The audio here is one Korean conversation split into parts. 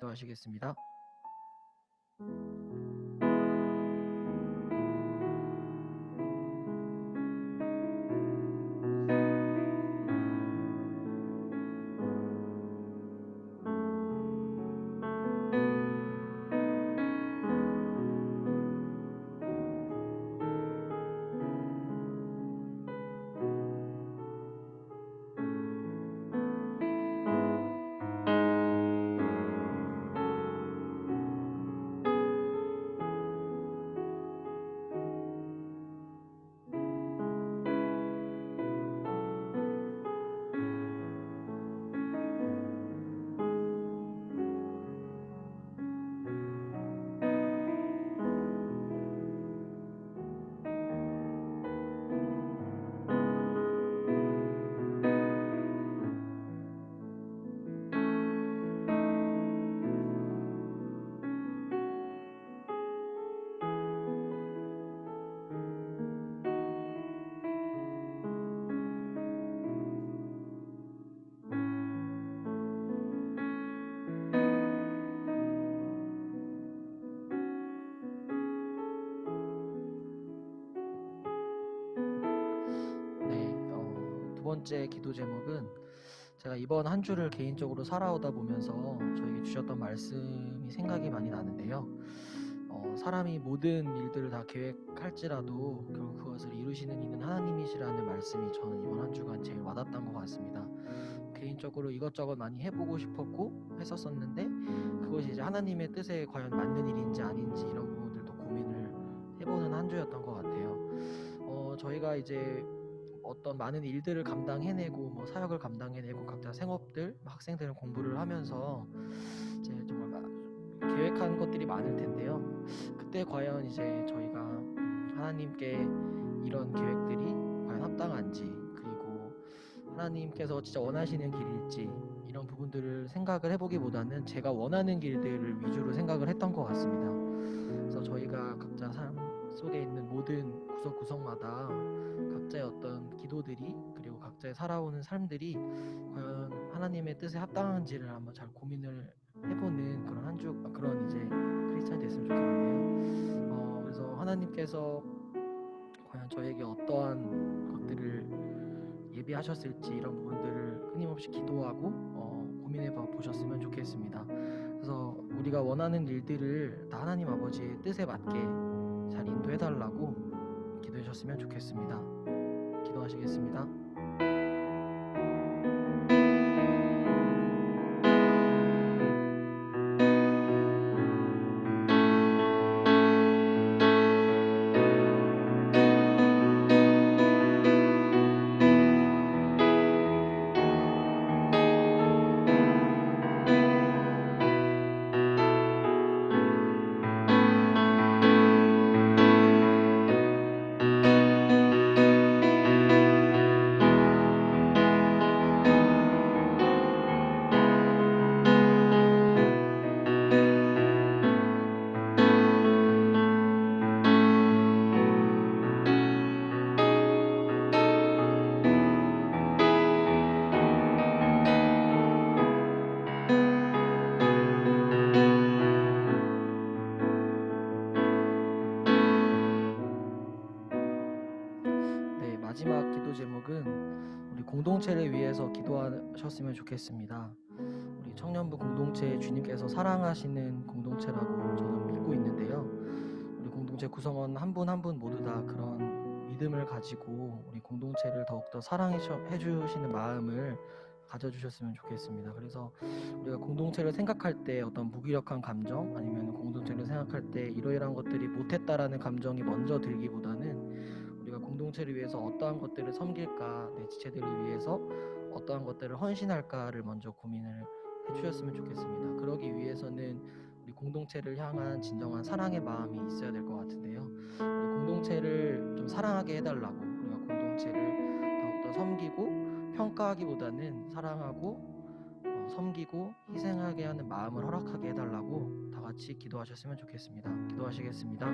기도하시겠습니다. 네, 두 번째 기도 제목은 제가 이번 한 주를 개인적으로 살아오다 보면서 저에게 주셨던 말씀이 생각이 많이 나는데요. 사람이 모든 일들을 다 계획할지라도 결국 그것을 이루시는 이는 하나님이시라는 말씀이 저는 이번 한 주간 제일 와닿았던 것 같습니다. 개인적으로 이것저것 많이 해보고 싶었고 했었었는데 그것이 이제 하나님의 뜻에 과연 맞는 일인지 아닌지 이런 부분들도 고민을 해보는 한 주였던 것 같아요. 저희가 이제 어떤 많은 일들을 감당해내고 뭐 사역을 감당해내고 각자 생업들, 학생들은 공부를 하면서 이제 정말 계획한 것들이 많을 텐데요. 그때 과연 이제 저희가 하나님께 이런 계획들이 과연 합당한지, 그리고 하나님께서 진짜 원하시는 길일지 이런 부분들을 생각을 해보기보다는 제가 원하는 길들을 위주로 생각을 했던 것 같습니다. 그래서 저희가 각자 삶 속에 있는 모든 구석구석마다 각자의 어떤 기도들이, 그리고 각자의 살아오는 삶들이 과연 하나님의 뜻에 합당한지를 한번 잘 고민을 해보는 그런 한 주, 그런 이제 크리스찬이 됐으면 좋겠는데요. 그래서 하나님께서 과연 저에게 어떠한 것들을 예비하셨을지 이런 부분들을 끊임없이 기도하고 고민해 보셨으면 좋겠습니다. 그래서 우리가 원하는 일들을 다 하나님 아버지의 뜻에 맞게 잘 인도해 달라고 기도해 주셨으면 좋겠습니다. 기도하시겠습니다. 네, 마지막 기도 제목은 우리 공동체를 위해서 기도하셨으면 좋겠습니다. 우리 청년부 공동체 주님께서 사랑하시는 공동체라고 저는 믿고 있는데요. 우리 공동체 구성원 한 분 한 분 모두 다 그런 믿음을 가지고 우리 공동체를 더욱더 사랑해 주시는 마음을 가져주셨으면 좋겠습니다. 그래서 우리가 공동체를 생각할 때 어떤 무기력한 감정, 아니면 공동체를 생각할 때 이러이러한 것들이 못했다라는 감정이 먼저 들기보다는 우리가 공동체를 위해서 어떠한 것들을 섬길까, 내 지체들을 위해서 어떠한 것들을 헌신할까를 먼저 고민을 해주셨으면 좋겠습니다. 그러기 위해서는 우리 공동체를 향한 진정한 사랑의 마음이 있어야 될 것 같은데요. 우리 공동체를 좀 사랑하게 해달라고, 우리가 공동체를 더욱더 섬기고 평가하기보다는 사랑하고 섬기고 희생하게 하는 마음을 허락하게 해달라고 다 같이 기도하셨으면 좋겠습니다. 기도하시겠습니다.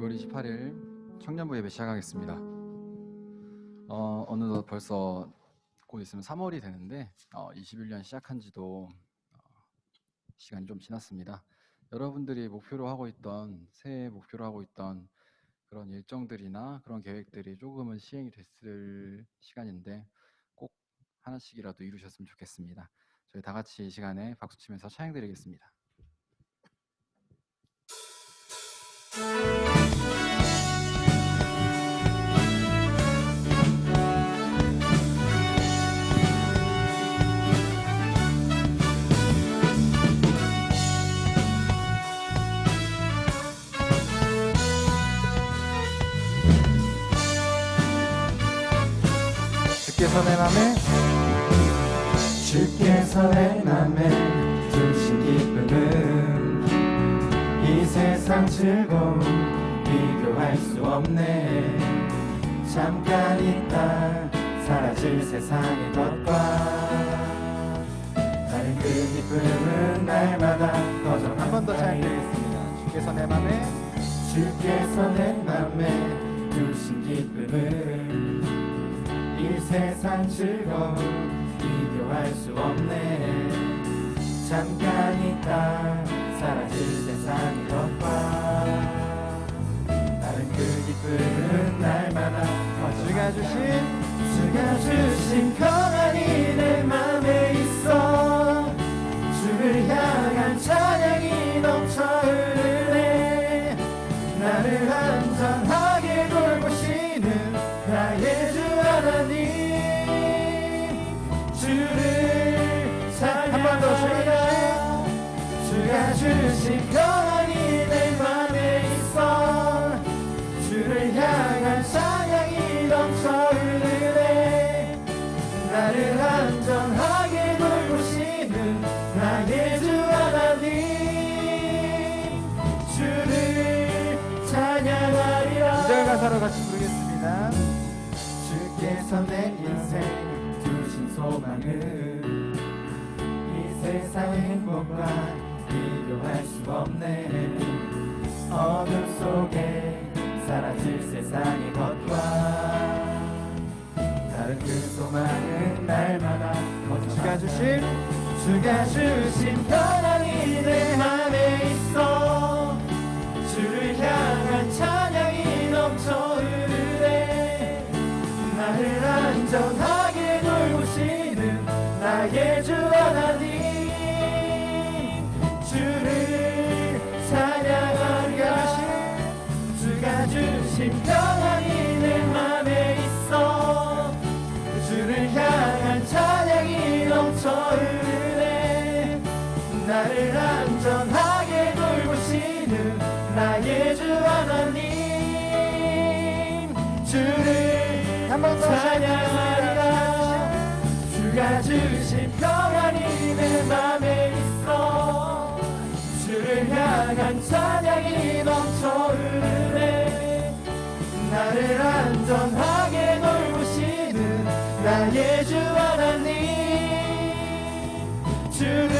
6월 28일 청년부 예배 시작하겠습니다. 어느덧 벌써 곧 있으면 3월이 되는데 21년 시작한 지도 시간이 좀 지났습니다. 여러분들이 목표로 하고 있던, 새해 목표로 하고 있던 그런 일정들이나 그런 계획들이 조금은 시행이 됐을 시간인데 꼭 하나씩이라도 이루셨으면 좋겠습니다. 저희 다 같이 이 시간에 박수치면서 찬양드리겠습니다. 주께서 내 맘에 주신 기쁨은 이 세상 즐거움 비교할 수 없네. 잠깐 있다 사라질 세상의 것과 다른 그 기쁨은 날마다 거저. 한 번 더 찬양드리겠습니다. 주께서 내 맘에 주신 기쁨은 이 세상 즐거움 비교할 수 없네. 잠깐 있다 사라질 세상의 것과 다른 그 기쁨은 날마다 주가 주신 평안이 내 맘에 있어. 주를 향한 찬양이 넘쳐 흐르네. 나를 안전하게 돌보시는 나의 주 하나님, 주를 찬양하라. 주가 주신 평안이 내 맘에 있어. 주를 향한 찬양이 넘쳐 흐르네. 나를 안전하게 돌보시는 나의 주 하나님, 주를 찬양하리라. 2절 가사로 같이 부르겠습니다. 주께서 내 인생 주신 소망은 이 세상의 행복과 비교할 수 없네. 어둠 속에 사라질 세상의 것과 다른 그 소망은 날마다 주가 주신 평안이 내 맘에 있어. 주를 향한 찬양이 넘쳐 흐르네. 나를 안전하게 돌보시는 나의 주 하나님, 주를 찬양하리라. 주가 주신 평안이 내 맘에 있어. 주를 향한 찬양이 넘쳐 흐르네. 나를 안전하게 돌보시는 나의 주 하나님, 주를 한번 더 찬양하리라. 주가 주신 평안이 내 맘에 있어. 주를 향한 찬양이 넘쳐 흐르네. 나를 안전하게 돌보시는 나의 주 하나님, 주를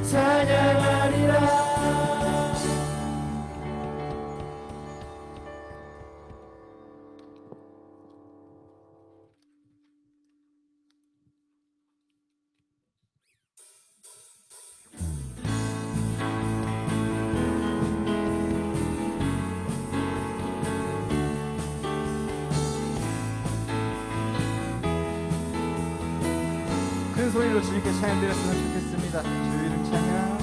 찬양하리라. 큰 소리로 주님께 찬양드렸으면 좋겠습니다. 주 이름 찬양.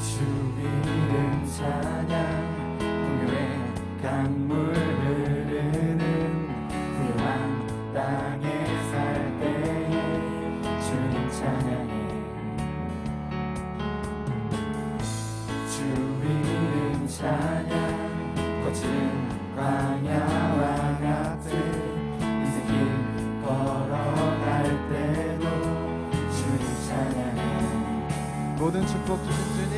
주 이름 찬양. 풍요의 강물 흐르는 후한 땅에 살 때에 주님 찬양해. 주 이름 찬양. 거친 광야와 같은 인생 길 걸어갈 때도 주님 찬양해. 모든 축복 주신 주님,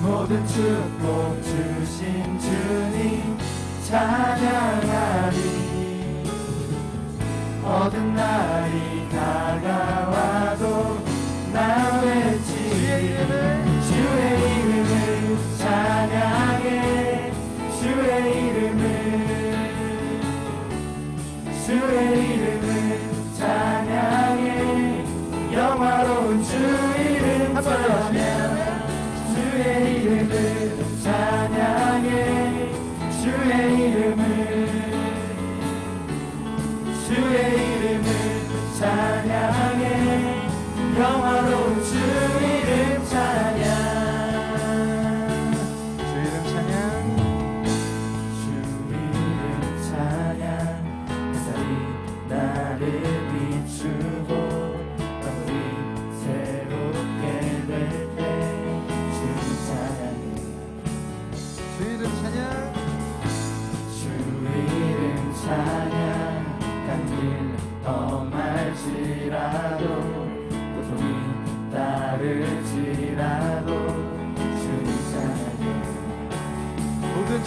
모든 축복 주신 주님 찬양하리. 어두운 날이 다가와도 나 외치리. 주의 이름을 찬양.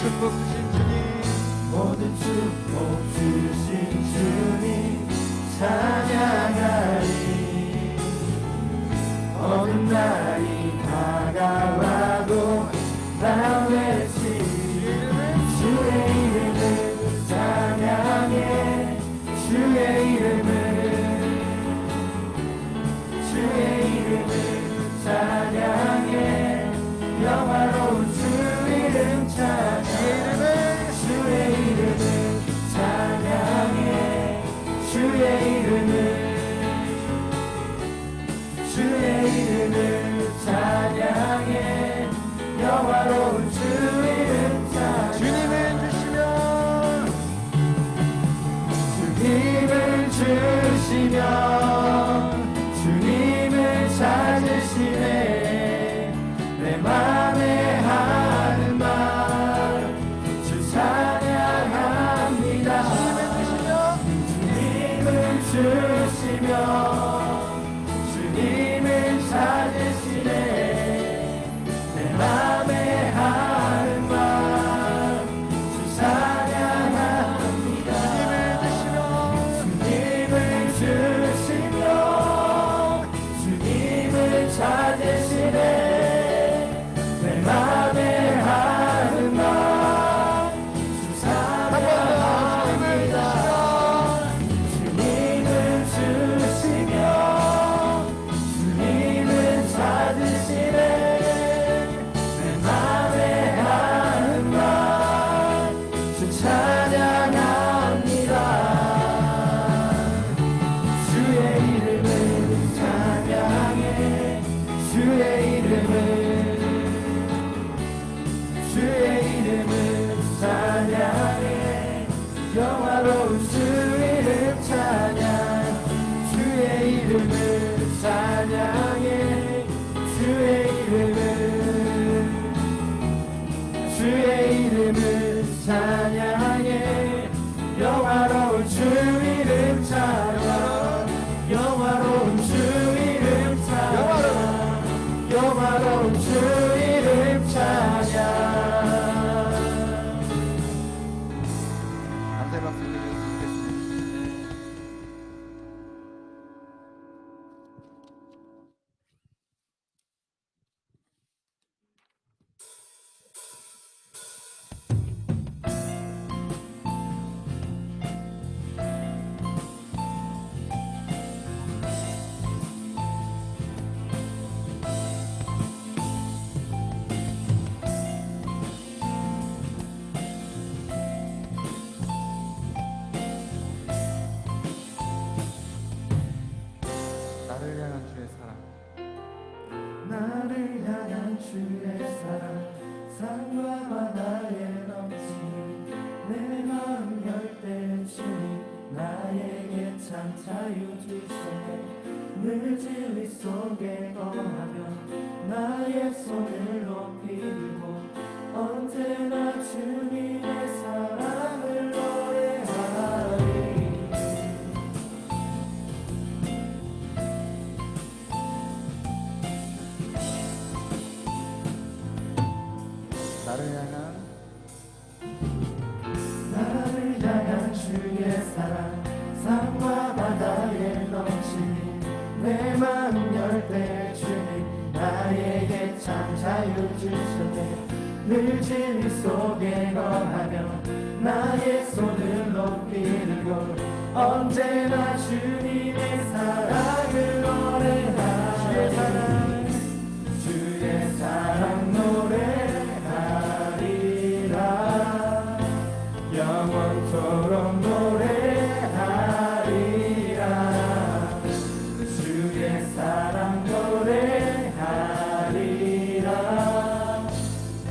축복 주신 주님, 모든 축복 주신 주님 찬양하리. 어느 날이 다가와도 나 외치리. 주의 이름을 찬양해. 주의 이름을 찬양해. 영화로운 주 이름 찬양해. 주의 이름을 찬양해. 주의 이름을 찬양해. 영화로운 주 이름 찬양해. 주님을 주시면 주님을 찾으시네. 내 맘에 하는 말 주 찬양합니다. 주님을 주시면 주님을 찾으시네. 내 맘에 하는 말 주 찬양합니다. 주님을 주시면 주님을 찾으시네. 내 맘에 하는 말 주 찬양합니다. 주님을 주시면 주님을 찾으시네. 내 맘에 하는 말 주 찬양합니다. 주의 이름을 찬양해. 주의 이름을 찬양해. 영화로운 주 이름 찬양. 주의 이름을 찬양해. 주의 이름을 찬양해. 영화로운 주 이름 찬양. 영화로운 주 이름 찬양. 영화로운 주 이름 찬양. 감사의 박수 드리겠습니다. 나를 향한 주의 사랑, 나를 향한 주의 사랑 산과 바다에 넘치니 내 마음 열 때 주님 나에게 참 자유 주시네. 늘 진리 속에 거하며 나의 손을 높이 들고 언제나 주님의 사랑을 노래하리. 나를 향한 주의 사랑 산과 바다에 넘치니 내 마음 열 때 주님 나에게 참 자유 주시네. 늘 진리 속에 거하며 나의 손을 높이 들고 언제나 주님의 사랑을 노래하리. 주의 사랑 노래하리라. 영원토록 노래하리라. 주의 사랑 노래하리라.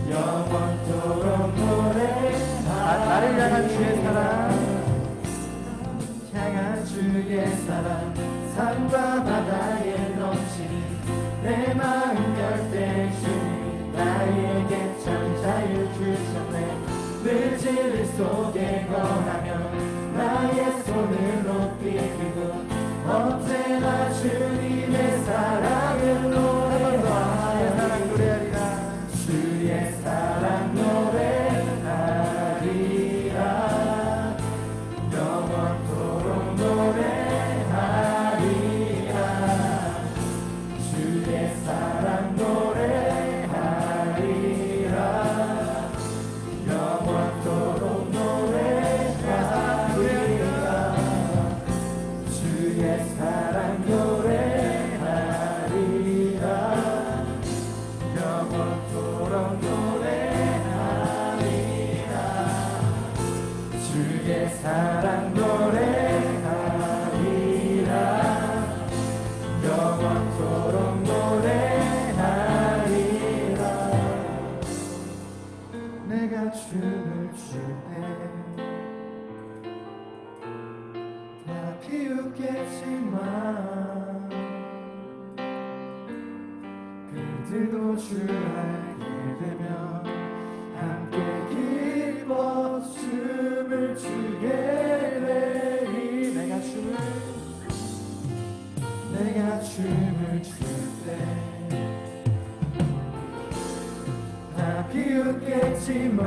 영원토록 노래하리라. 나를 향한 주의 사랑, 향한 주의 사랑 산과 바다에 넘치니 내 마음 열 때 주님 나에게 참 자유 주셨네. 늘 진리 속에 거하며 나의 손을 높이 들고 언제나 주님의 사랑을 노래하리라. 주의 사랑 노래하리라. 춤을 출 때 다 비웃겠지만 그들도 줄 알게 되면 함께 기뻐 춤을 추게 되리. 내가 춤을 출 때 다 비웃겠지만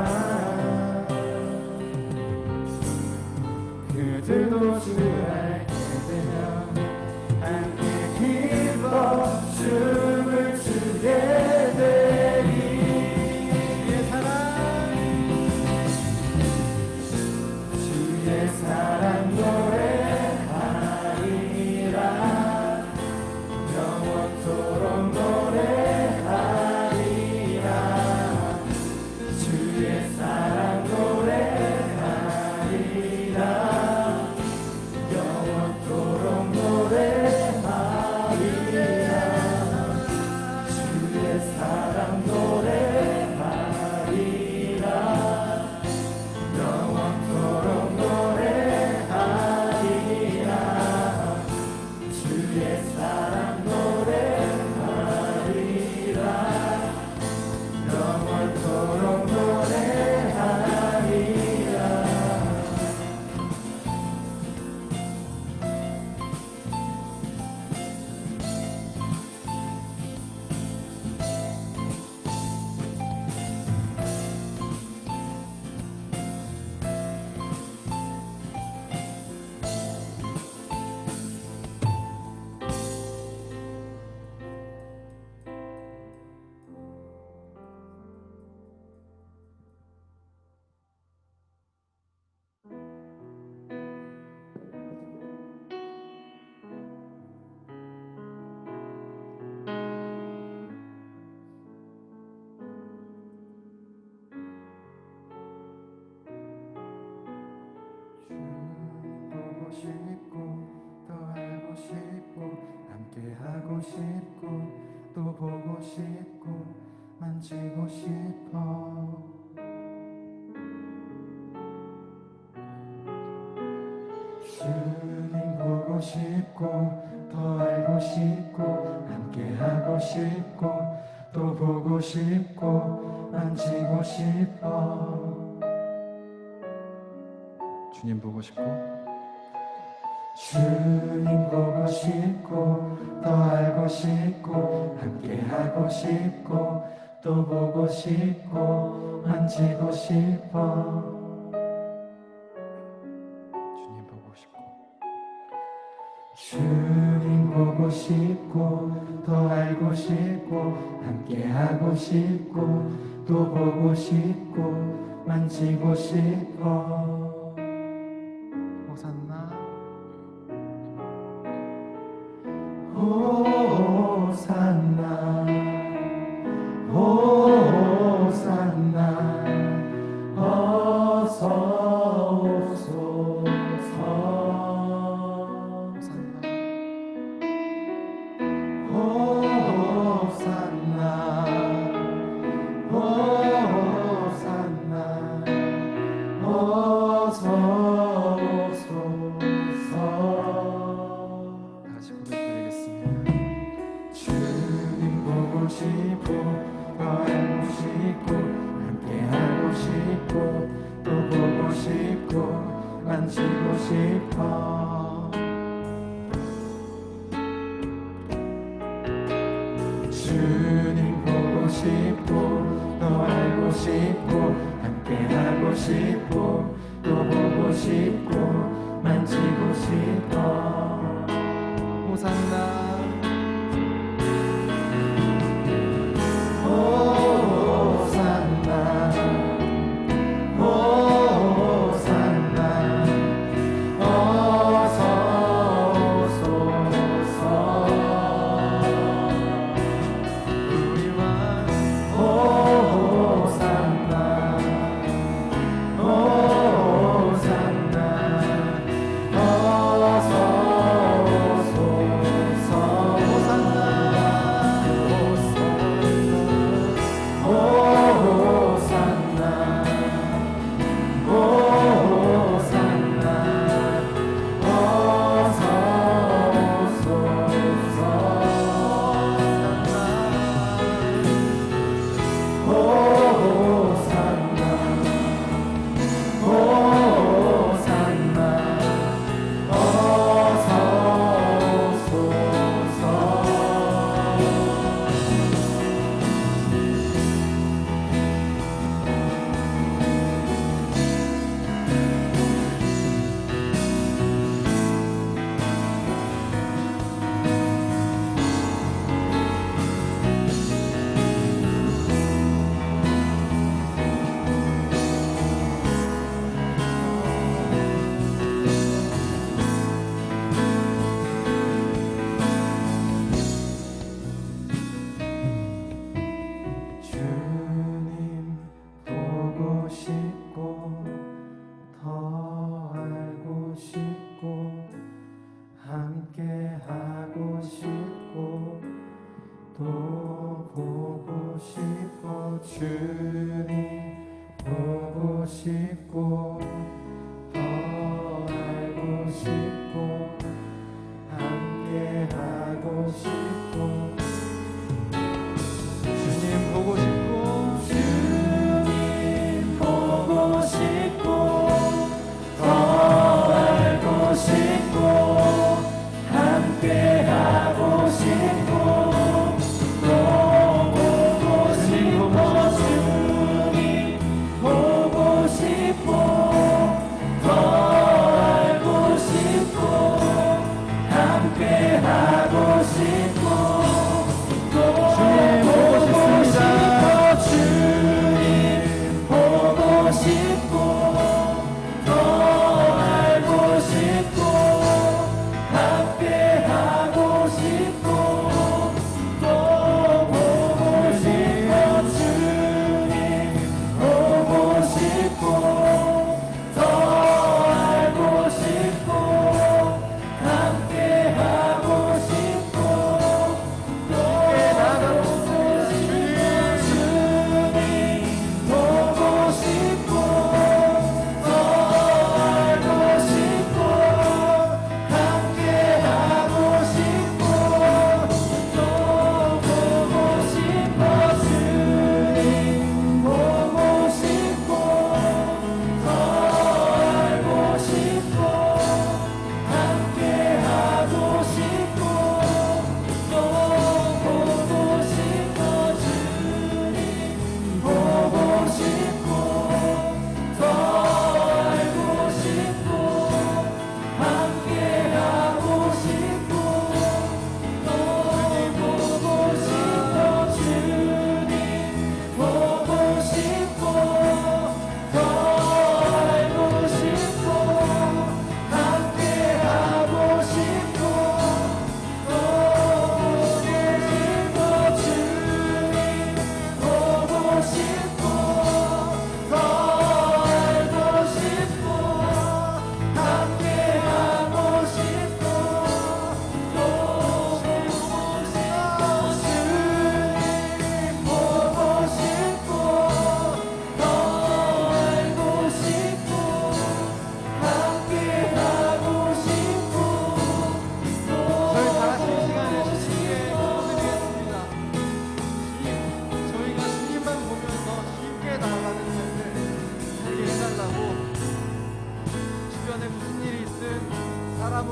그들도 줄 알게 되면 함께 기뻐 춤을 추게 되리. 주의 사랑 노래하리라. 영원토록 노래하리라. 주의 사랑 노래하리라. 영원토록 노래하리라. 주의 사랑 노래하리라. 영원토록 노래하리라. 주의 사랑 노래하리라. 영원토록 노래하리라. 보고 싶고 더 알고 싶고 함께 하고 싶고 또 보고 싶고 만지고 싶어. 주님 보고 싶고 더 알고 싶고 함께 하고 싶고 또 보고 싶고 만지고 싶어. 주님 보고 싶고 주님 보고 싶고 더 알고 싶고 함께 하고 싶고 또 보고 싶고 만지고 싶어. 주님 보고 싶고 주님 보고 싶고 더 알고 싶고 함께 하고 싶고 또 보고 싶고 만지고 싶어. 호산나 호산나 호산나 어서 오소서. 호산나 호산나 어서 오소서. 다시 고백드리겠습니다. 주님 보고 싶고 더 알고 싶고 함께 하고 싶고 또 보고 싶고 만지고 싶어. 주님 보고 싶고 더 알고 싶고 함께 하고 싶고 또 보고 싶고 만지고 싶어. 호산나 호산나 호산나 어서 오소서. 우리와 호산나 호산나 어서 오소서.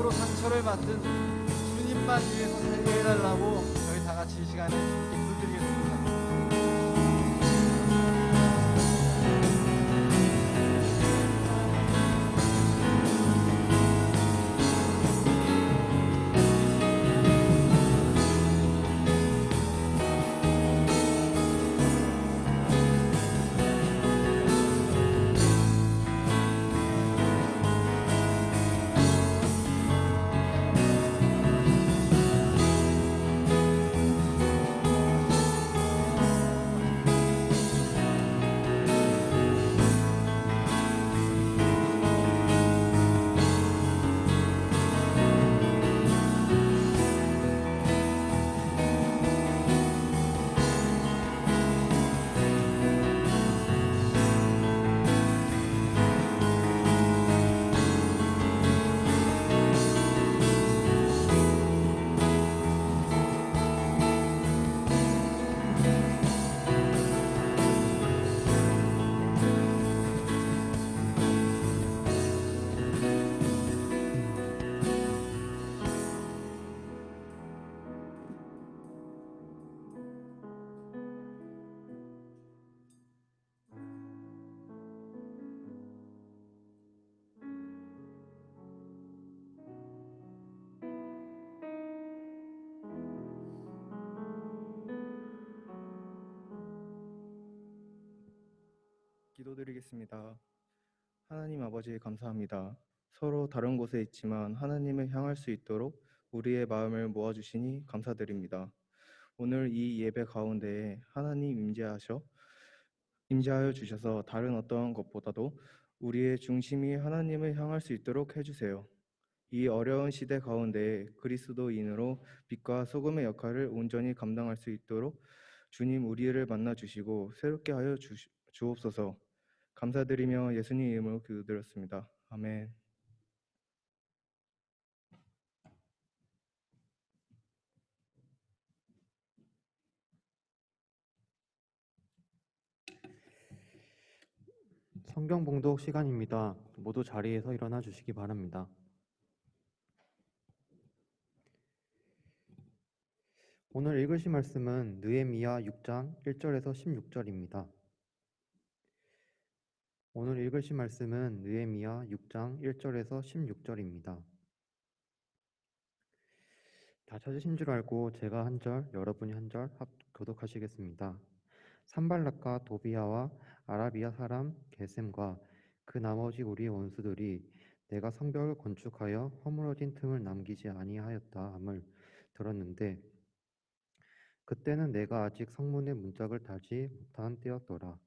스스로 상처를 맡은 주님만 위해서 살게 해달라고 저희 다 같이 이 시간에 주님께 기도드리겠습니다. 기도드리겠습니다. 하나님 아버지 감사합니다. 서로 다른 곳에 있지만 하나님을 향할 수 있도록 우리의 마음을 모아주시니 감사드립니다. 오늘 이 예배 가운데에 하나님 임재하여 주셔서 다른 어떤 것보다도 우리의 중심이 하나님을 향할 수 있도록 해주세요. 이 어려운 시대 가운데 그리스도인으로 빛과 소금의 역할을 온전히 감당할 수 있도록 주님 우리를 만나 주시고 새롭게 하여 주옵소서. 감사드리며 예수님 이름으로 기도드렸습니다. 아멘. 성경 봉독 시간입니다. 모두 자리에서 일어나 주시기 바랍니다. 오늘 읽으실 말씀은 느헤미야 6장 1절에서 16절입니다. 오늘 읽으실 말씀은 느헤미야 6장 1절에서 16절입니다. 다 찾으신 줄 알고 제가 한 절, 여러분이 한 절 교독하시겠습니다. 산발락과 도비아와 아라비아 사람 게셈과 그 나머지 우리의 원수들이 내가 성벽을 건축하여 허물어진 틈을 남기지 아니하였다 함을 들었는데 그때는 내가 아직 성문의 문짝을 달지 못한 때였더라.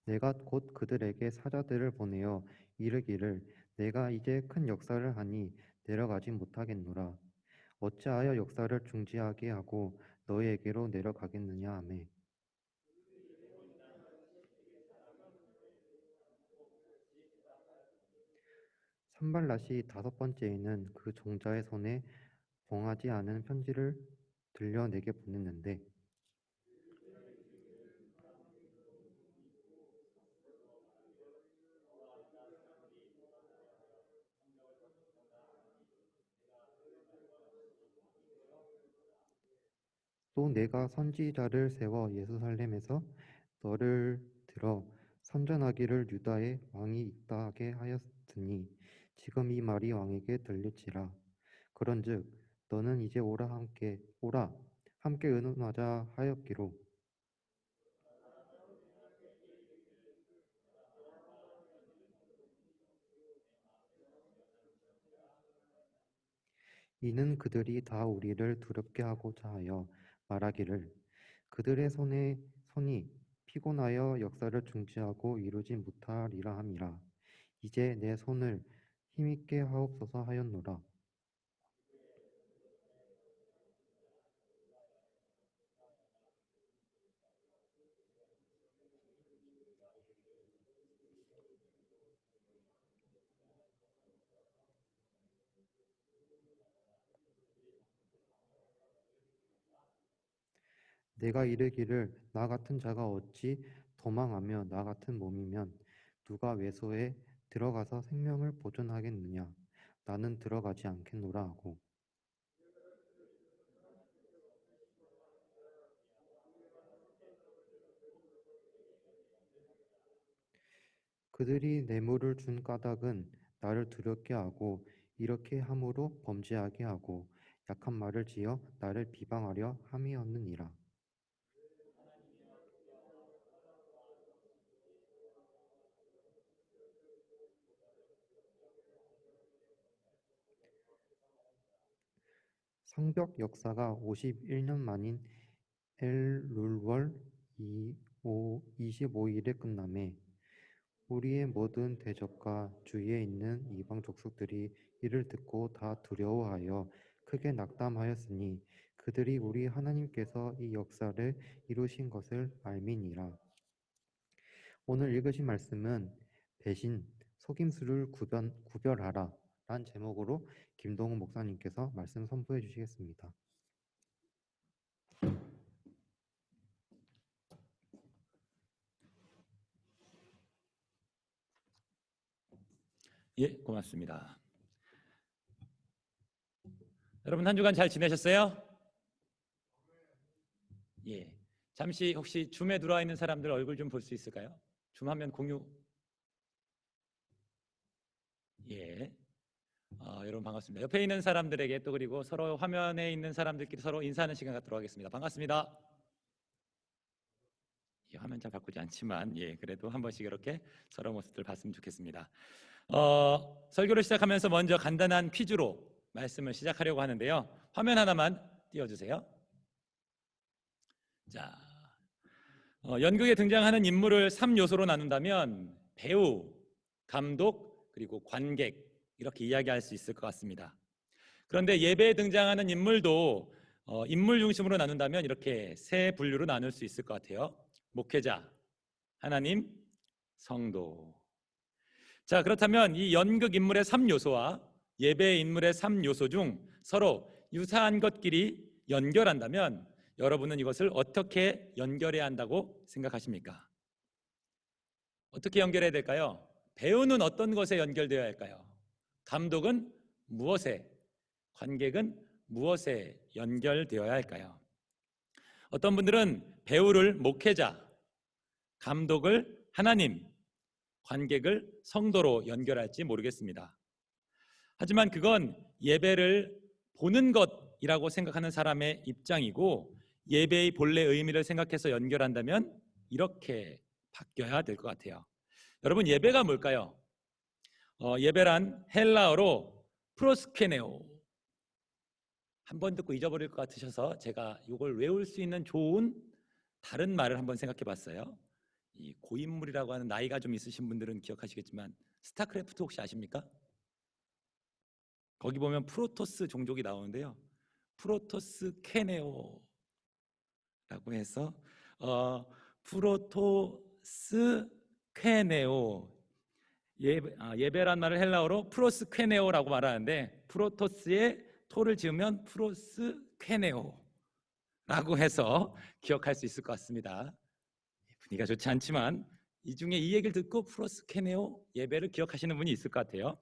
내가 곧 그들에게 사자들을 보내어 이르기를 내가 이제 큰 역사를 하니 내려가지 못하겠노라. 어찌하여 역사를 중지하게 하고 너희에게로 내려가겠느냐 하매 산발랏이 다섯 번째에는 그 종자의 손에 봉하지 않은 편지를 들려 내게 보냈는데 또 내가 선지자를 세워 예루살렘에서 너를 들어 선전하기를 유다에 왕이 있다 하게 하였으니 지금 이 말이 왕에게 들릴지라. 그런즉 너는 이제 오라 함께 의논하자 하였기로 이는 그들이 다 우리를 두렵게 하고자 하여 말하기를 그들의 손이 피곤하여 역사를 중지하고 이루지 못하리라 함이라. 이제 내 손을 힘있게 하옵소서 하였노라. 내가 이르기를 나 같은 자가 어찌 도망하며 나 같은 몸이면 누가 외소에 들어가서 생명을 보존하겠느냐? 나는 들어가지 않겠노라 하고 그들이 뇌물을 준 까닭은 나를 두렵게 하고 이렇게 함으로 범죄하게 하고 약한 말을 지어 나를 비방하려 함이었느니라. 성벽 역사가 51년 만인 엘룰월 25일에 끝나매 우리의 모든 대적과 주위에 있는 이방 족속들이 이를 듣고 다 두려워하여 크게 낙담하였으니 그들이 우리 하나님께서 이 역사를 이루신 것을 알미니라. 오늘 읽으신 말씀은 배신, 속임수를 구별하라 란 제목으로 김동훈 목사님께서 말씀 선포해 주시겠습니다. 예, 고맙습니다. 여러분 한 주간 잘 지내셨어요? 예. 잠시 혹시 줌에 들어와 있는 사람들 얼굴 좀 볼 수 있을까요? 줌 화면 공유. 예. 여러분 반갑습니다. 옆에 있는 사람들에게 또 그리고 서로 화면에 있는 사람들끼리 서로 인사하는 시간 갖도록 하겠습니다. 반갑습니다. 예, 화면 잘 바꾸지 않지만 예, 그래도 한 번씩 이렇게 서로 모습들 봤으면 좋겠습니다. 설교를 시작하면서 먼저 간단한 퀴즈로 말씀을 시작하려고 하는데요. 화면 하나만 띄워주세요. 자, 연극에 등장하는 인물을 3요소로 나눈다면 배우, 감독, 그리고 관객 이렇게 이야기할 수 있을 것 같습니다. 그런데 예배에 등장하는 인물도 인물 중심으로 나눈다면 이렇게 세 분류로 나눌 수 있을 것 같아요. 목회자, 하나님, 성도. 자, 그렇다면 이 연극 인물의 3요소와 예배 인물의 3요소 중 서로 유사한 것끼리 연결한다면 여러분은 이것을 어떻게 연결해야 한다고 생각하십니까? 어떻게 연결해야 될까요? 배우는 어떤 것에 연결되어야 할까요? 감독은 무엇에, 관객은 무엇에 연결되어야 할까요? 어떤 분들은 배우를 목회자, 감독을 하나님, 관객을 성도로 연결할지 모르겠습니다. 하지만 그건 예배를 보는 것이라고 생각하는 사람의 입장이고 예배의 본래 의미를 생각해서 연결한다면 이렇게 바뀌어야 될 것 같아요. 여러분 예배가 뭘까요? 예배란 헬라어로 프로스케네오. 한 번 듣고 잊어버릴 것 같으셔서 제가 이걸 외울 수 있는 좋은 다른 말을 한번 생각해 봤어요. 이 고인물이라고 하는 나이가 좀 있으신 분들은 기억하시겠지만 스타크래프트 혹시 아십니까? 거기 보면 프로토스 종족이 나오는데요. 프로토스 케네오라고 해서 프로토스 케네오 예배란 말을 헬라어로 프로스 퀘네오라고 말하는데 프로토스의 토를 지으면 프로스 퀘네오라고 해서 기억할 수 있을 것 같습니다. 분위기가 좋지 않지만 이 중에 이 얘기를 듣고 프로스 퀘네오 예배를 기억하시는 분이 있을 것 같아요.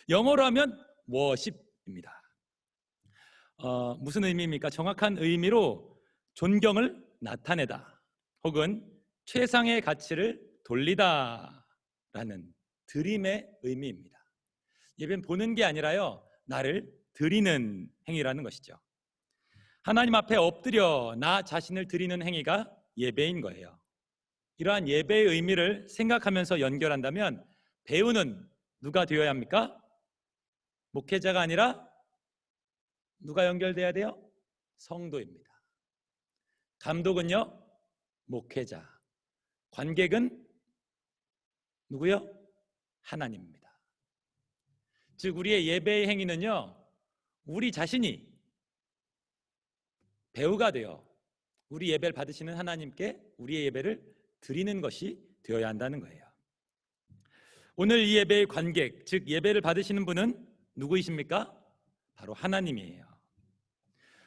영어로 하면 워십입니다. 무슨 의미입니까? 정확한 의미로 존경을 나타내다 혹은 최상의 가치를 돌리다라는 드림의 의미입니다. 예배는 보는 게 아니라요, 나를 드리는 행위라는 것이죠. 하나님 앞에 엎드려 나 자신을 드리는 행위가 예배인 거예요. 이러한 예배의 의미를 생각하면서 연결한다면 배우는 누가 되어야 합니까? 목회자가 아니라 누가 연결돼야 돼요? 성도입니다. 감독은요? 목회자. 관객은 누구요? 하나님입니다. 즉 우리의 예배의 행위는요, 우리 자신이 배우가 되어 우리 예배를 받으시는 하나님께 우리의 예배를 드리는 것이 되어야 한다는 거예요. 오늘 이 예배의 관객, 즉 예배를 받으시는 분은 누구이십니까? 바로 하나님이에요.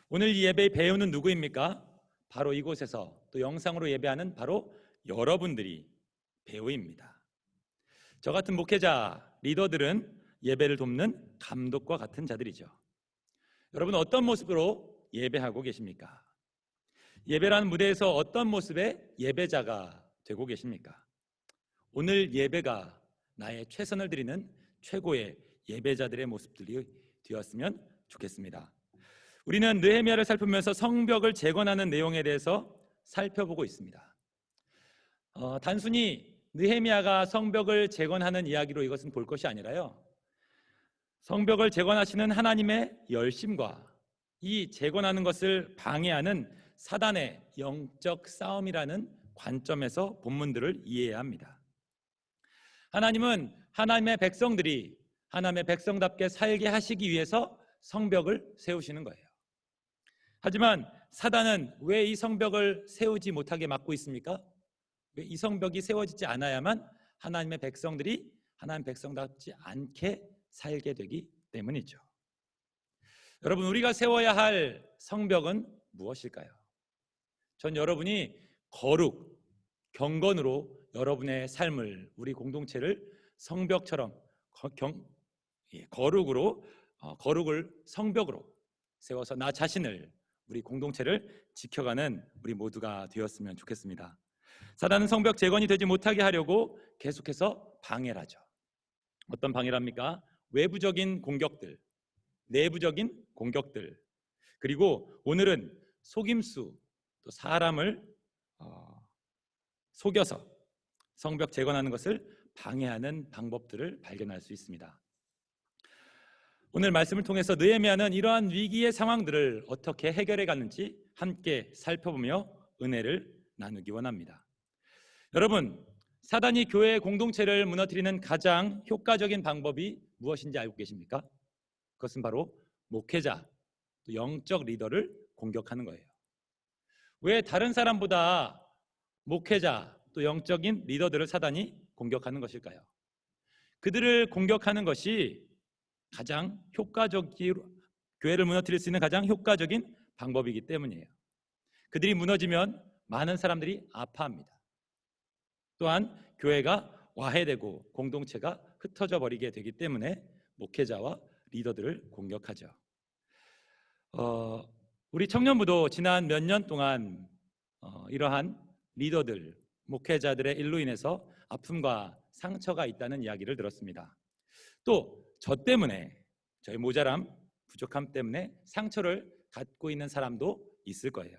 오늘 이 예배의 배우는 누구입니까? 바로 이곳에서 또 영상으로 예배하는 바로 여러분들이 배우입니다. 저 같은 목회자, 리더들은 예배를 돕는 감독과 같은 자들이죠. 여러분 어떤 모습으로 예배하고 계십니까? 예배라는 무대에서 어떤 모습의 예배자가 되고 계십니까? 오늘 예배가 나의 최선을 드리는 최고의 예배자들의 모습들이 되었으면 좋겠습니다. 우리는 느헤미야를 살피면서 성벽을 재건하는 내용에 대해서 살펴보고 있습니다. 단순히 느헤미야가 성벽을 재건하는 이야기로 이것은 볼 것이 아니라요, 성벽을 재건하시는 하나님의 열심과 이 재건하는 것을 방해하는 사단의 영적 싸움이라는 관점에서 본문들을 이해해야 합니다. 하나님은 하나님의 백성들이 하나님의 백성답게 살게 하시기 위해서 성벽을 세우시는 거예요. 하지만 사단은 왜 이 성벽을 세우지 못하게 막고 있습니까? 왜 이 성벽이 세워지지 않아야만 하나님의 백성들이 하나님 백성답지 않게 살게 되기 때문이죠. 여러분, 우리가 세워야 할 성벽은 무엇일까요? 전 여러분이 거룩, 경건으로 여러분의 삶을, 우리 공동체를 성벽처럼 거룩을 성벽으로 세워서 나 자신을, 우리 공동체를 지켜가는 우리 모두가 되었으면 좋겠습니다. 사단은 성벽 재건이 되지 못하게 하려고 계속해서 방해를 하죠. 어떤 방해를 합니까? 외부적인 공격들, 내부적인 공격들, 그리고 오늘은 속임수, 또 사람을 속여서 성벽 재건하는 것을 방해하는 방법들을 발견할 수 있습니다. 오늘 말씀을 통해서 느헤미야는 이러한 위기의 상황들을 어떻게 해결해 갔는지 함께 살펴보며 은혜를 나누기 원합니다. 여러분, 사단이 교회 공동체를 무너뜨리는 가장 효과적인 방법이 무엇인지 알고 계십니까? 그것은 바로 목회자, 또 영적 리더를 공격하는 거예요. 왜 다른 사람보다 목회자, 또 영적인 리더들을 사단이 공격하는 것일까요? 그들을 공격하는 것이 가장 효과적으로 교회를 무너뜨릴 수 있는 가장 효과적인 방법이기 때문이에요. 그들이 무너지면 많은 사람들이 아파합니다. 또한 교회가 와해되고 공동체가 흩어져 버리게 되기 때문에 목회자와 리더들을 공격하죠. 우리 청년부도 지난 몇 년 동안 이러한 리더들, 목회자들의 일로 인해서 아픔과 상처가 있다는 이야기를 들었습니다. 또 저 때문에, 저희 모자람, 부족함 때문에 상처를 갖고 있는 사람도 있을 거예요.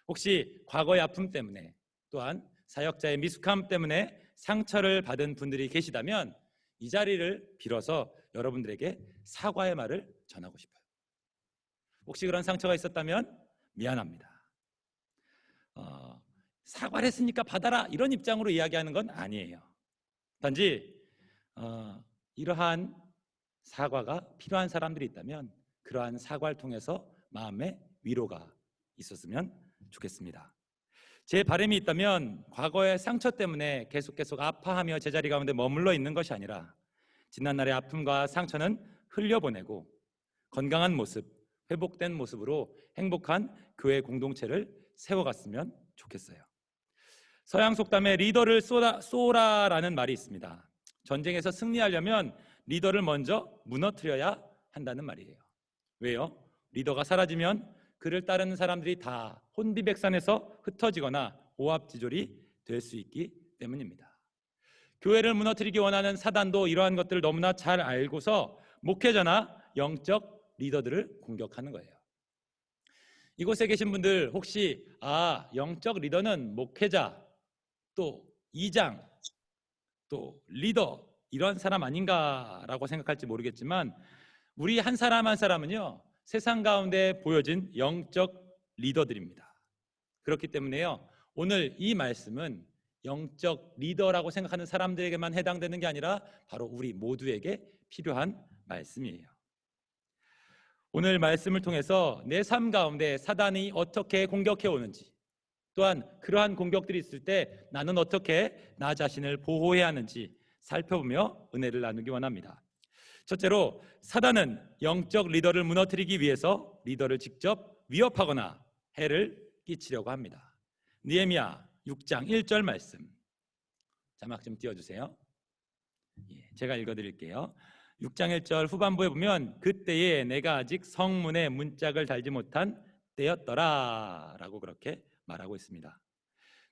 혹시 과거의 아픔 때문에, 또한 사역자의 미숙함 때문에 상처를 받은 분들이 계시다면 이 자리를 빌어서 여러분들에게 사과의 말을 전하고 싶어요. 혹시 그런 상처가 있었다면 미안합니다. 사과를 했으니까 받아라, 이런 입장으로 이야기하는 건 아니에요. 단지 이러한 사과가 필요한 사람들이 있다면 그러한 사과를 통해서 마음의 위로가 있었으면 좋겠습니다. 제 바람이 있다면 과거의 상처 때문에 계속 아파하며 제자리 가운데 머물러 있는 것이 아니라 지난날의 아픔과 상처는 흘려보내고 건강한 모습, 회복된 모습으로 행복한 교회 공동체를 세워갔으면 좋겠어요. 서양 속담에 리더를 쏘라라는 말이 있습니다. 전쟁에서 승리하려면 리더를 먼저 무너뜨려야 한다는 말이에요. 왜요? 리더가 사라지면 그를 따르는 사람들이 다 혼비백산해서 흩어지거나 오합지졸이 될 수 있기 때문입니다. 교회를 무너뜨리기 원하는 사단도 이러한 것들을 너무나 잘 알고서 목회자나 영적 리더들을 공격하는 거예요. 이곳에 계신 분들 혹시 영적 리더는 목회자, 또 이장, 또 리더, 이런 사람 아닌가라고 생각할지 모르겠지만 우리 한 사람 한 사람은요, 세상 가운데 보여진 영적 리더들입니다. 그렇기 때문에요, 오늘 이 말씀은 영적 리더라고 생각하는 사람들에게만 해당되는 게 아니라 바로 우리 모두에게 필요한 말씀이에요. 오늘 말씀을 통해서 내 삶 가운데 사단이 어떻게 공격해 오는지, 또한 그러한 공격들이 있을 때 나는 어떻게 나 자신을 보호해야 하는지 살펴보며 은혜를 나누기 원합니다. 첫째로, 사단은 영적 리더를 무너뜨리기 위해서 리더를 직접 위협하거나 해를 끼치려고 합니다. 느헤미야 6장 1절 말씀 자막 좀 띄워주세요. 제가 읽어드릴게요. 6장 1절 후반부에 보면 그때에 내가 아직 성문에 문짝을 달지 못한 때였더라 라고 그렇게 말하고 있습니다.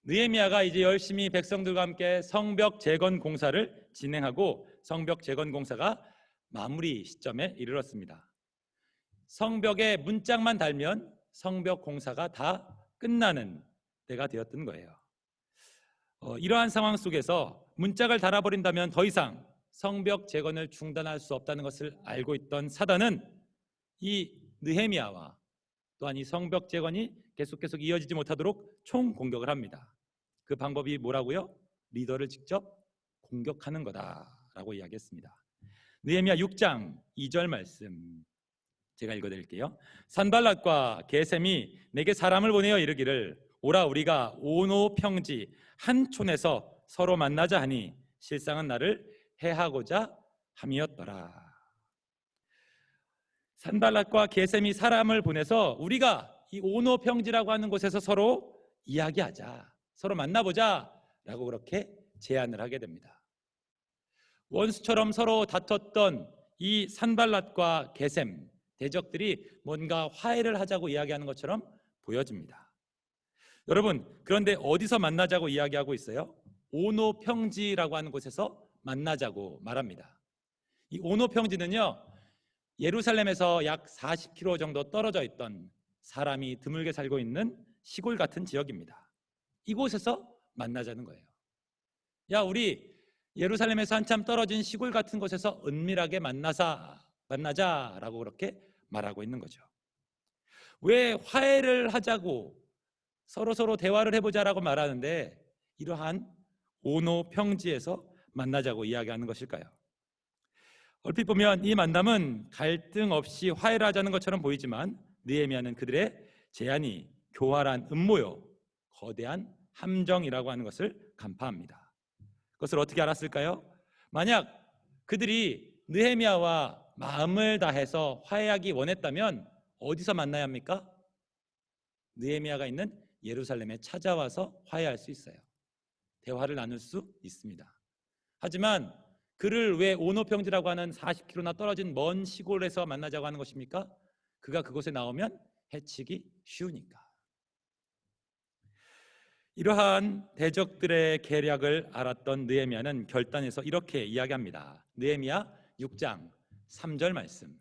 느헤미야가 이제 열심히 백성들과 함께 성벽 재건 공사를 진행하고 성벽 재건 공사가 마무리 시점에 이르렀습니다. 성벽에 문짝만 달면 성벽 공사가 다 끝나는 때가 되었던 거예요. 이러한 상황 속에서 문짝을 달아버린다면 더 이상 성벽 재건을 중단할 수 없다는 것을 알고 있던 사단은 이 느헤미야와 또한 이 성벽 재건이 계속 이어지지 못하도록 총공격을 합니다. 그 방법이 뭐라고요? 리더를 직접 공격하는 거다라고 이야기했습니다. 느헤미야 6장 2절 말씀 제가 읽어드릴게요. 산발랏과 게셈이 내게 사람을 보내어 이르기를 오라 우리가 오노 평지 한 촌에서 서로 만나자 하니 실상은 나를 해하고자 함이었더라. 산발랏과 게셈이 사람을 보내서 우리가 이 오노 평지라고 하는 곳에서 서로 이야기하자, 서로 만나보자 라고 그렇게 제안을 하게 됩니다. 원수처럼 서로 다퉜던 이 산발랏과 게셈 대적들이 뭔가 화해를 하자고 이야기하는 것처럼 보여집니다. 여러분, 그런데 어디서 만나자고 이야기하고 있어요? 오노 평지라고 하는 곳에서 만나자고 말합니다. 이 오노 평지는요, 예루살렘에서 약 40km 정도 떨어져 있던 사람이 드물게 살고 있는 시골 같은 지역입니다. 이곳에서 만나자는 거예요. 야, 우리 예루살렘에서 한참 떨어진 시골 같은 곳에서 은밀하게 만나자라고 그렇게 말하고 있는 거죠. 왜 화해를 하자고 서로 대화를 해보자라고 말하는데 이러한 오노 평지에서 만나자고 이야기하는 것일까요? 얼핏 보면 이 만남은 갈등 없이 화해를 하자는 것처럼 보이지만 느헤미야는 그들의 제안이 교활한 음모요, 거대한 함정이라고 하는 것을 간파합니다. 그것을 어떻게 알았을까요? 만약 그들이 느헤미야와 마음을 다해서 화해하기 원했다면 어디서 만나야 합니까? 느헤미야가 있는 예루살렘에 찾아와서 화해할 수 있어요. 대화를 나눌 수 있습니다. 하지만 그를 왜 오노평지라고 하는 40km나 떨어진 먼 시골에서 만나자고 하는 것입니까? 그가 그곳에 나오면 해치기 쉬우니까. 이러한 대적들의 계략을 알았던 느헤미야는 결단해서 이렇게 이야기합니다. 느헤미야 6장 3절 말씀.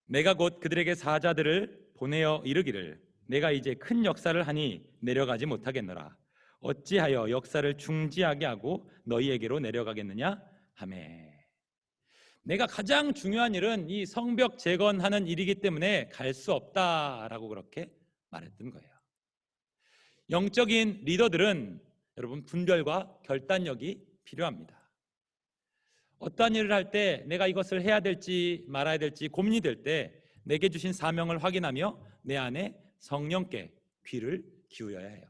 내가 곧 그들에게 사자들을 보내어 이르기를 내가 이제 큰 역사를 하니 내려가지 못하겠노라. 어찌하여 역사를 중지하게 하고 너희에게로 내려가겠느냐 하매. 내가 가장 중요한 일은 이 성벽 재건하는 일이기 때문에 갈 수 없다라고 그렇게 말했던 거예요. 영적인 리더들은 여러분 분별과 결단력이 필요합니다. 어떠한 일을 할 때 내가 이것을 해야 될지 말아야 될지 고민이 될 때 내게 주신 사명을 확인하며 내 안에 성령께 귀를 기울여야 해요.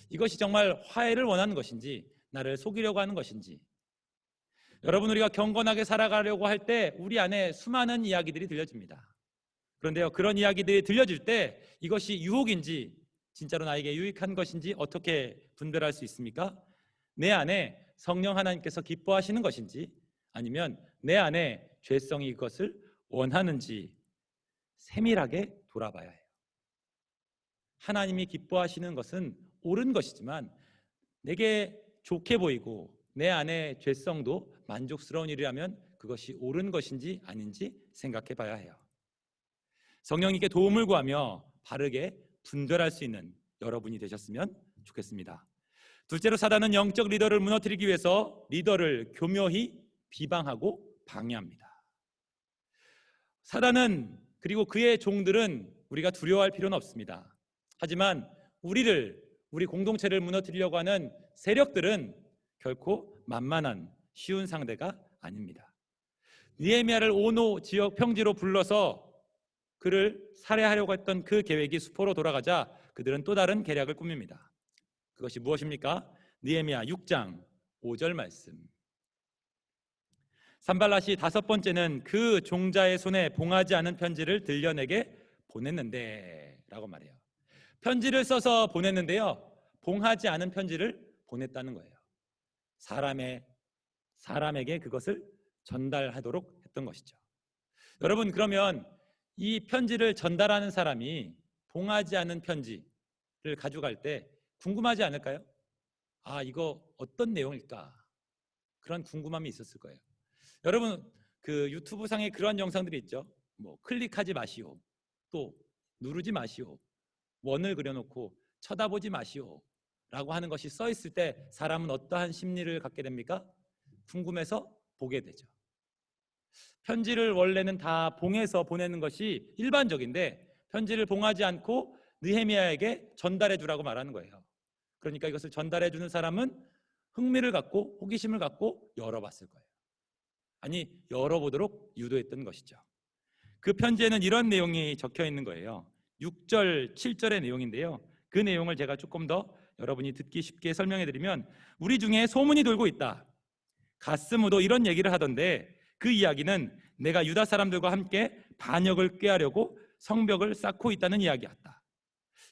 이것이 정말 화해를 원하는 것인지 나를 속이려고 하는 것인지. 여러분, 우리가 경건하게 살아가려고 할 때 우리 안에 수많은 이야기들이 들려집니다. 그런데요, 그런 이야기들이 들려질 때 이것이 유혹인지 진짜로 나에게 유익한 것인지 어떻게 분별할 수 있습니까? 내 안에 성령 하나님께서 기뻐하시는 것인지 아니면 내 안에 죄성이 이것을 원하는지 세밀하게 돌아봐야 해요. 하나님이 기뻐하시는 것은 옳은 것이지만 내게 좋게 보이고 내 안에 죄성도 만족스러운 일이라면 그것이 옳은 것인지 아닌지 생각해 봐야 해요. 성령님께 도움을 구하며 바르게 분별할 수 있는 여러분이 되셨으면 좋겠습니다. 둘째로, 사단은 영적 리더를 무너뜨리기 위해서 리더를 교묘히 비방하고 방해합니다. 사단은 그리고 그의 종들은 우리가 두려워할 필요는 없습니다. 하지만 우리 공동체를 무너뜨리려고 하는 세력들은 결코 만만한 쉬운 상대가 아닙니다. 느헤미야를 오노 지역 평지로 불러서 그를 살해하려고 했던 그 계획이 수포로 돌아가자 그들은 또 다른 계략을 꾸밉니다. 그것이 무엇입니까? 느헤미야 6장 5절 말씀. 산발랏이 다섯 번째는 그 종자의 손에 봉하지 않은 편지를 들려 내게 보냈는데 라고 말해요. 편지를 써서 보냈는데요, 봉하지 않은 편지를 보냈다는 거예요. 사람에게 그것을 전달하도록 했던 것이죠. 여러분, 그러면 이 편지를 전달하는 사람이 봉하지 않은 편지를 가져갈 때 궁금하지 않을까요? 아, 이거 어떤 내용일까? 그런 궁금함이 있었을 거예요. 여러분, 그 유튜브 상에 그런 영상들이 있죠. 뭐 클릭하지 마시오, 또 누르지 마시오, 원을 그려놓고 쳐다보지 마시오 라고 하는 것이 써 있을 때 사람은 어떠한 심리를 갖게 됩니까? 궁금해서 보게 되죠. 편지를 원래는 다 봉해서 보내는 것이 일반적인데 편지를 봉하지 않고 느헤미야에게 전달해 주라고 말하는 거예요. 그러니까 이것을 전달해 주는 사람은 흥미를 갖고 호기심을 갖고 열어봤을 거예요. 아니, 열어보도록 유도했던 것이죠. 그 편지에는 이런 내용이 적혀 있는 거예요. 6절, 7절의 내용인데요. 그 내용을 제가 조금 더 여러분이 듣기 쉽게 설명해 드리면, 우리 중에 소문이 돌고 있다. 가스무도 이런 얘기를 하던데 그 이야기는 내가 유다 사람들과 함께 반역을 꾀하려고 성벽을 쌓고 있다는 이야기였다.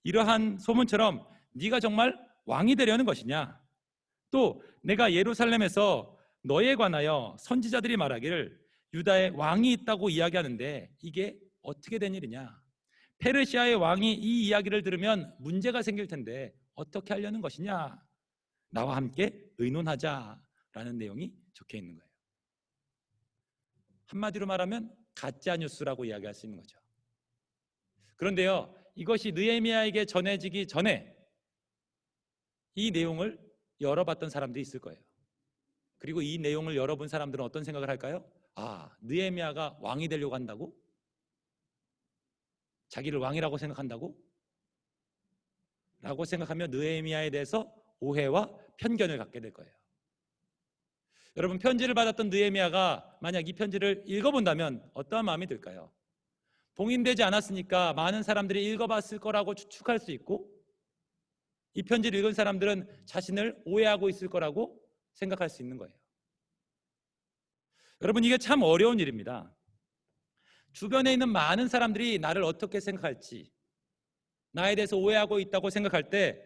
이러한 소문처럼 네가 정말 왕이 되려는 것이냐? 또 내가 예루살렘에서 너에 관하여 선지자들이 말하기를 유다에 왕이 있다고 이야기하는데 이게 어떻게 된 일이냐? 페르시아의 왕이 이 이야기를 들으면 문제가 생길 텐데 어떻게 하려는 것이냐? 나와 함께 의논하자라는 내용이 적혀 있는 거예요. 한마디로 말하면 가짜 뉴스라고 이야기할 수 있는 거죠. 그런데요, 이것이 느헤미야에게 전해지기 전에 이 내용을 열어봤던 사람들이 있을 거예요. 그리고 이 내용을 열어본 사람들은 어떤 생각을 할까요? 아, 느헤미야가 왕이 되려고 한다고? 자기를 왕이라고 생각한다고? 라고 생각하며 느헤미야에 대해서 오해와 편견을 갖게 될 거예요. 여러분, 편지를 받았던 느헤미야가 만약 이 편지를 읽어본다면 어떠한 마음이 들까요? 봉인되지 않았으니까 많은 사람들이 읽어봤을 거라고 추측할 수 있고, 이 편지를 읽은 사람들은 자신을 오해하고 있을 거라고 생각할 수 있는 거예요. 여러분, 이게 참 어려운 일입니다. 주변에 있는 많은 사람들이 나를 어떻게 생각할지, 나에 대해서 오해하고 있다고 생각할 때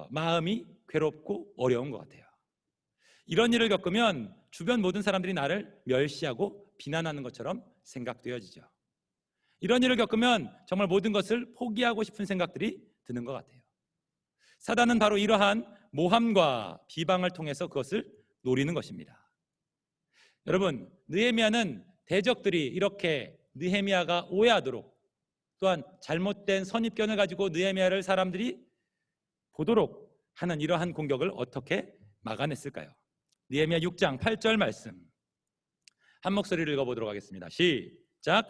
마음이 괴롭고 어려운 것 같아요. 이런 일을 겪으면 주변 모든 사람들이 나를 멸시하고 비난하는 것처럼 생각되어지죠. 이런 일을 겪으면 정말 모든 것을 포기하고 싶은 생각들이 드는 것 같아요. 사단은 바로 이러한 모함과 비방을 통해서 그것을 노리는 것입니다. 여러분, 느헤미야는 대적들이 이렇게 느헤미야가 오해하도록, 또한 잘못된 선입견을 가지고 느헤미야를 사람들이 보도록 하는 이러한 공격을 어떻게 막아냈을까요? 느헤미야 6장 8절 말씀 한 목소리를 읽어보도록 하겠습니다. 시작.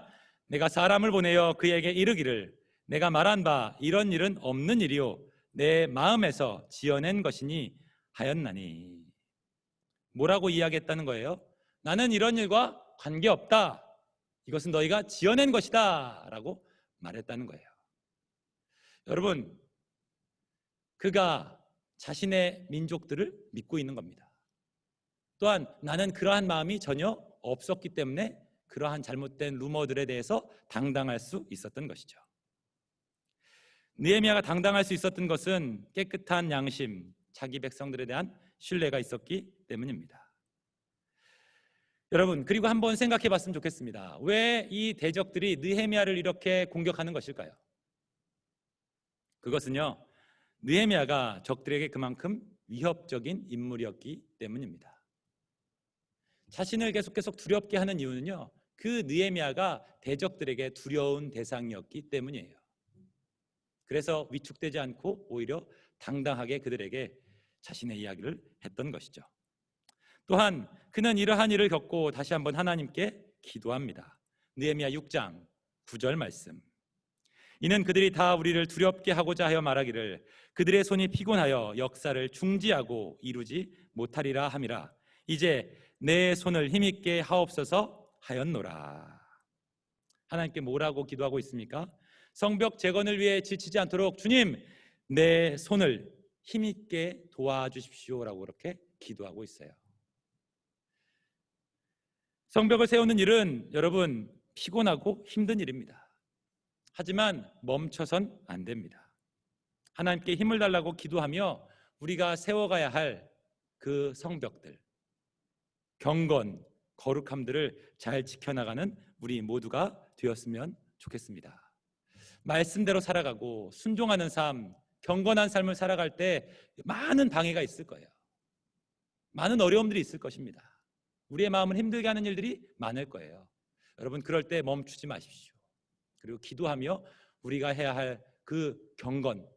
내가 사람을 보내어 그에게 이르기를 내가 말한 바 이런 일은 없는 일이요 내 마음에서 지어낸 것이니 하였나니. 뭐라고 이야기했다는 거예요? 나는 이런 일과 관계없다. 이것은 너희가 지어낸 것이다 라고 말했다는 거예요. 여러분, 그가 자신의 민족들을 믿고 있는 겁니다. 또한 나는 그러한 마음이 전혀 없었기 때문에 그러한 잘못된 루머들에 대해서 당당할 수 있었던 것이죠. 느헤미야가 당당할 수 있었던 것은 깨끗한 양심, 자기 백성들에 대한 신뢰가 있었기 때문입니다. 여러분, 그리고 한번 생각해 봤으면 좋겠습니다. 왜 이 대적들이 느헤미야를 이렇게 공격하는 것일까요? 그것은요, 느헤미야가 적들에게 그만큼 위협적인 인물이었기 때문입니다. 자신을 계속 두렵게 하는 이유는요, 그 느헤미야가 대적들에게 두려운 대상이었기 때문이에요. 그래서 위축되지 않고 오히려 당당하게 그들에게 자신의 이야기를 했던 것이죠. 또한 그는 이러한 일을 겪고 다시 한번 하나님께 기도합니다. 느헤미야 6장 9절 말씀. 이는 그들이 다 우리를 두렵게 하고자 하여 말하기를 그들의 손이 피곤하여 역사를 중지하고 이루지 못하리라 함이라. 이제 내 손을 힘있게 하옵소서 하였노라. 하나님께 뭐라고 기도하고 있습니까? 성벽 재건을 위해 지치지 않도록 주님, 내 손을 힘있게 도와주십시오라고 그렇게 기도하고 있어요. 성벽을 세우는 일은 여러분 피곤하고 힘든 일입니다. 하지만 멈춰선 안 됩니다. 하나님께 힘을 달라고 기도하며 우리가 세워가야 할 그 성벽들, 경건, 거룩함들을 잘 지켜나가는 우리 모두가 되었으면 좋겠습니다. 말씀대로 살아가고 순종하는 삶, 경건한 삶을 살아갈 때 많은 방해가 있을 거예요. 많은 어려움들이 있을 것입니다. 우리의 마음을 힘들게 하는 일들이 많을 거예요. 여러분, 그럴 때 멈추지 마십시오. 그리고 기도하며 우리가 해야 할 그 경건,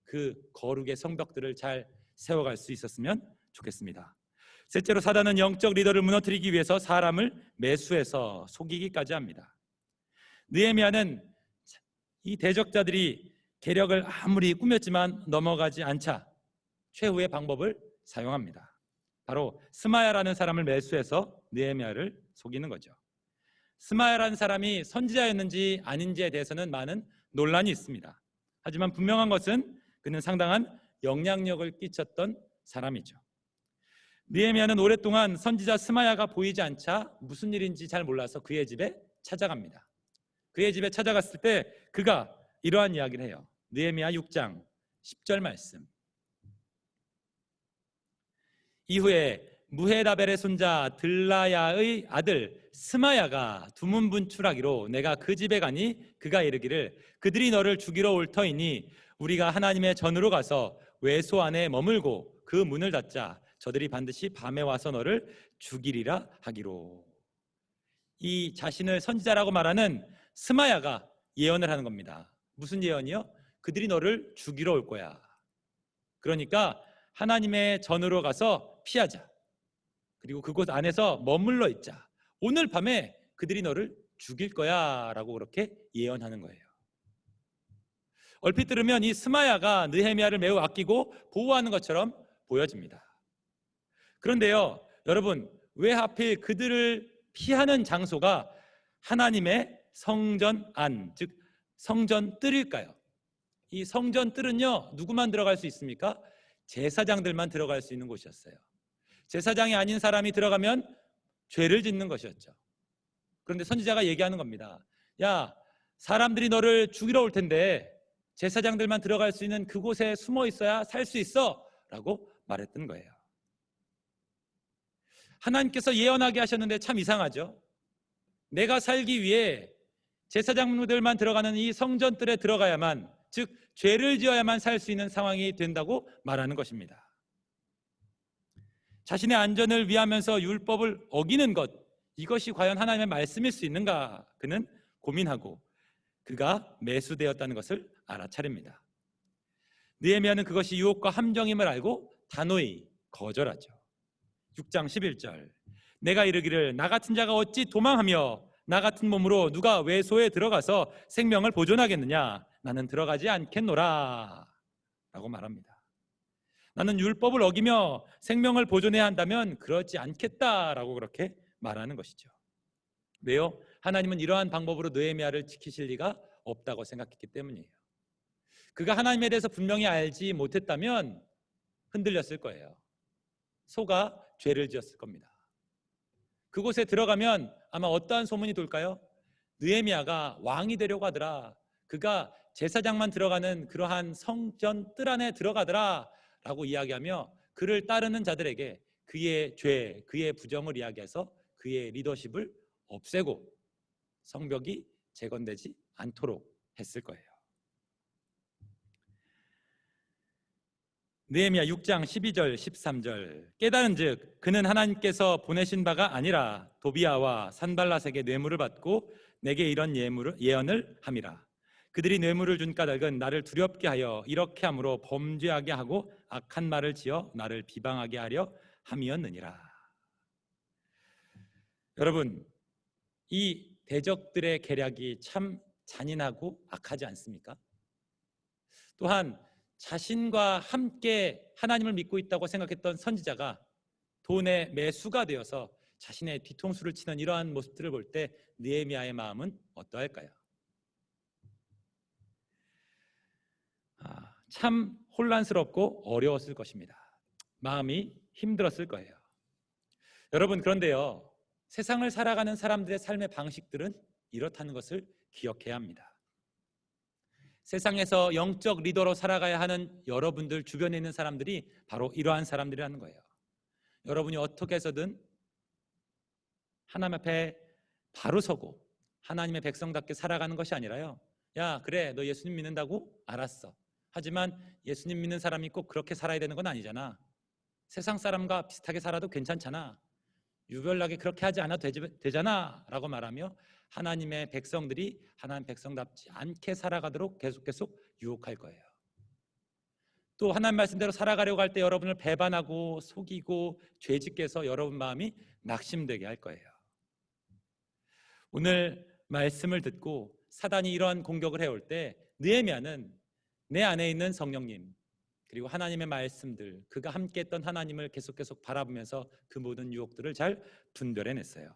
그 거룩의 성벽들을 잘 세워갈 수 있었으면 좋겠습니다. 셋째로, 사단은 영적 리더를 무너뜨리기 위해서 사람을 매수해서 속이기까지 합니다. 느헤미야는 이 대적자들이 계략을 아무리 꾸몄지만 넘어가지 않자 최후의 방법을 사용합니다. 바로 스마야라는 사람을 매수해서 느헤미야를 속이는 거죠. 스마야라는 사람이 선지자였는지 아닌지에 대해서는 많은 논란이 있습니다. 하지만 분명한 것은 그는 상당한 영향력을 끼쳤던 사람이죠. 느헤미야는 오랫동안 선지자 스마야가 보이지 않자 무슨 일인지 잘 몰라서 그의 집에 찾아갑니다. 그의 집에 찾아갔을 때 그가 이러한 이야기를 해요. 느헤미야 6장 10절 말씀. 이후에 무헤다벨의 손자 들라야의 아들 스마야가 두문분출하기로 내가 그 집에 가니 그가 이르기를 그들이 너를 죽이러 올 터이니 우리가 하나님의 전으로 가서 외소 안에 머물고 그 문을 닫자 저들이 반드시 밤에 와서 너를 죽이리라 하기로. 이 자신을 선지자라고 말하는 스마야가 예언을 하는 겁니다. 무슨 예언이요? 그들이 너를 죽이러 올 거야. 그러니까 하나님의 전으로 가서 피하자. 그리고 그곳 안에서 머물러 있자. 오늘 밤에 그들이 너를 죽일 거야 라고 그렇게 예언하는 거예요. 얼핏 들으면 이 스마야가 느헤미야를 매우 아끼고 보호하는 것처럼 보여집니다. 그런데요, 여러분, 왜 하필 그들을 피하는 장소가 하나님의 성전 안, 즉 성전 뜰일까요? 이 성전 뜰은요, 누구만 들어갈 수 있습니까? 제사장들만 들어갈 수 있는 곳이었어요. 제사장이 아닌 사람이 들어가면 죄를 짓는 것이었죠. 그런데 선지자가 얘기하는 겁니다. 야, 사람들이 너를 죽이러 올 텐데 제사장들만 들어갈 수 있는 그곳에 숨어 있어야 살 수 있어 라고 말했던 거예요. 하나님께서 예언하게 하셨는데 참 이상하죠. 내가 살기 위해 제사장들만 들어가는 이 성전뜰에 들어가야만, 즉 죄를 지어야만 살 수 있는 상황이 된다고 말하는 것입니다. 자신의 안전을 위하면서 율법을 어기는 것, 이것이 과연 하나님의 말씀일 수 있는가? 그는 고민하고 그가 매수되었다는 것을 알아차립니다. 느헤미야는 그것이 유혹과 함정임을 알고 단호히 거절하죠. 6장 11절. 내가 이르기를 나 같은 자가 어찌 도망하며 나 같은 몸으로 누가 외소에 들어가서 생명을 보존하겠느냐? 나는 들어가지 않겠노라 라고 말합니다. 나는 율법을 어기며 생명을 보존해야 한다면 그러지 않겠다라고 그렇게 말하는 것이죠. 왜요? 하나님은 이러한 방법으로 느헤미야를 지키실 리가 없다고 생각했기 때문이에요. 그가 하나님에 대해서 분명히 알지 못했다면 흔들렸을 거예요. 소가 죄를 지었을 겁니다. 그곳에 들어가면 아마 어떠한 소문이 돌까요? 느헤미야가 왕이 되려고 하더라. 그가 제사장만 들어가는 그러한 성전 뜰 안에 들어가더라 라고 이야기하며 그를 따르는 자들에게 그의 죄, 그의 부정을 이야기해서 그의 리더십을 없애고 성벽이 재건되지 않도록 했을 거예요. 느헤미야 6장 12절 13절. 깨달은즉 그는 하나님께서 보내신 바가 아니라 도비야와 산발랏에게 뇌물을 받고 내게 이런 예언을 함이라. 그들이 뇌물을 준 까닭은 나를 두렵게 하여 이렇게 함으로 범죄하게 하고 악한 말을 지어 나를 비방하게 하려 함이었느니라. 여러분, 이 대적들의 계략이 참 잔인하고 악하지 않습니까? 또한 자신과 함께 하나님을 믿고 있다고 생각했던 선지자가 돈의 매수가 되어서 자신의 뒤통수를 치는 이러한 모습들을 볼 때 느헤미야의 마음은 어떠할까요? 참 혼란스럽고 어려웠을 것입니다. 마음이 힘들었을 거예요. 여러분, 그런데요, 세상을 살아가는 사람들의 삶의 방식들은 이렇다는 것을 기억해야 합니다. 세상에서 영적 리더로 살아가야 하는 여러분들 주변에 있는 사람들이 바로 이러한 사람들이라는 거예요. 여러분이 어떻게 해서든 하나님 앞에 바로 서고 하나님의 백성답게 살아가는 것이 아니라요. 야, 그래, 너 예수님 믿는다고? 알았어. 하지만 예수님 믿는 사람이 꼭 그렇게 살아야 되는 건 아니잖아. 세상 사람과 비슷하게 살아도 괜찮잖아. 유별나게 그렇게 하지 않아도 되잖아 라고 말하며 하나님의 백성들이 하나님 백성답지 않게 살아가도록 계속 유혹할 거예요. 또 하나님 말씀대로 살아가려고 할 때 여러분을 배반하고 속이고 죄짓게 해서 여러분 마음이 낙심되게 할 거예요. 오늘 말씀을 듣고 사단이 이러한 공격을 해올 때 느헤미야는 내 안에 있는 성령님 그리고 하나님의 말씀들, 그가 함께 했던 하나님을 계속 바라보면서 그 모든 유혹들을 잘 분별해냈어요.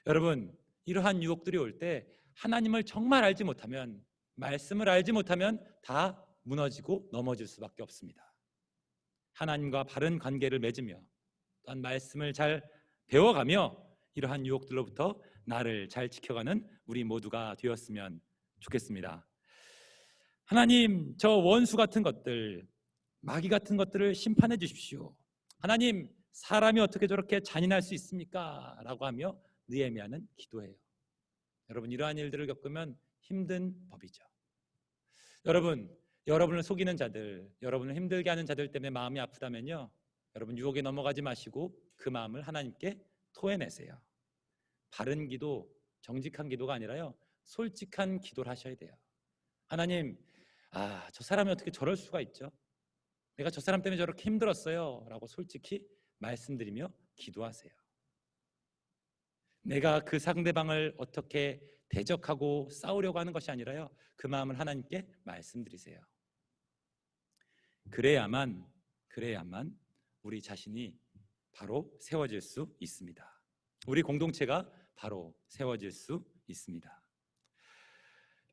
여러분, 이러한 유혹들이 올 때 하나님을 정말 알지 못하면, 말씀을 알지 못하면 다 무너지고 넘어질 수밖에 없습니다. 하나님과 바른 관계를 맺으며 또한 말씀을 잘 배워가며 이러한 유혹들로부터 나를 잘 지켜가는 우리 모두가 되었으면 좋겠습니다. 하나님, 저 원수 같은 것들, 마귀 같은 것들을 심판해 주십시오. 하나님, 사람이 어떻게 저렇게 잔인할 수 있습니까? 라고 하며 느헤미야는 기도해요. 여러분, 이러한 일들을 겪으면 힘든 법이죠. 여러분을 속이는 자들, 여러분을 힘들게 하는 자들 때문에 마음이 아프다면요, 여러분 유혹에 넘어가지 마시고 그 마음을 하나님께 토해내세요. 바른 기도, 정직한 기도가 아니라요, 솔직한 기도를 하셔야 돼요. 하나님, 저 사람이 어떻게 저럴 수가 있죠? 내가 저 사람 때문에 저렇게 힘들었어요 라고 솔직히 말씀드리며 기도하세요. 내가 그 상대방을 어떻게 대적하고 싸우려고 하는 것이 아니라요, 그 마음을 하나님께 말씀드리세요. 그래야만 우리 자신이 바로 세워질 수 있습니다. 우리 공동체가 바로 세워질 수 있습니다.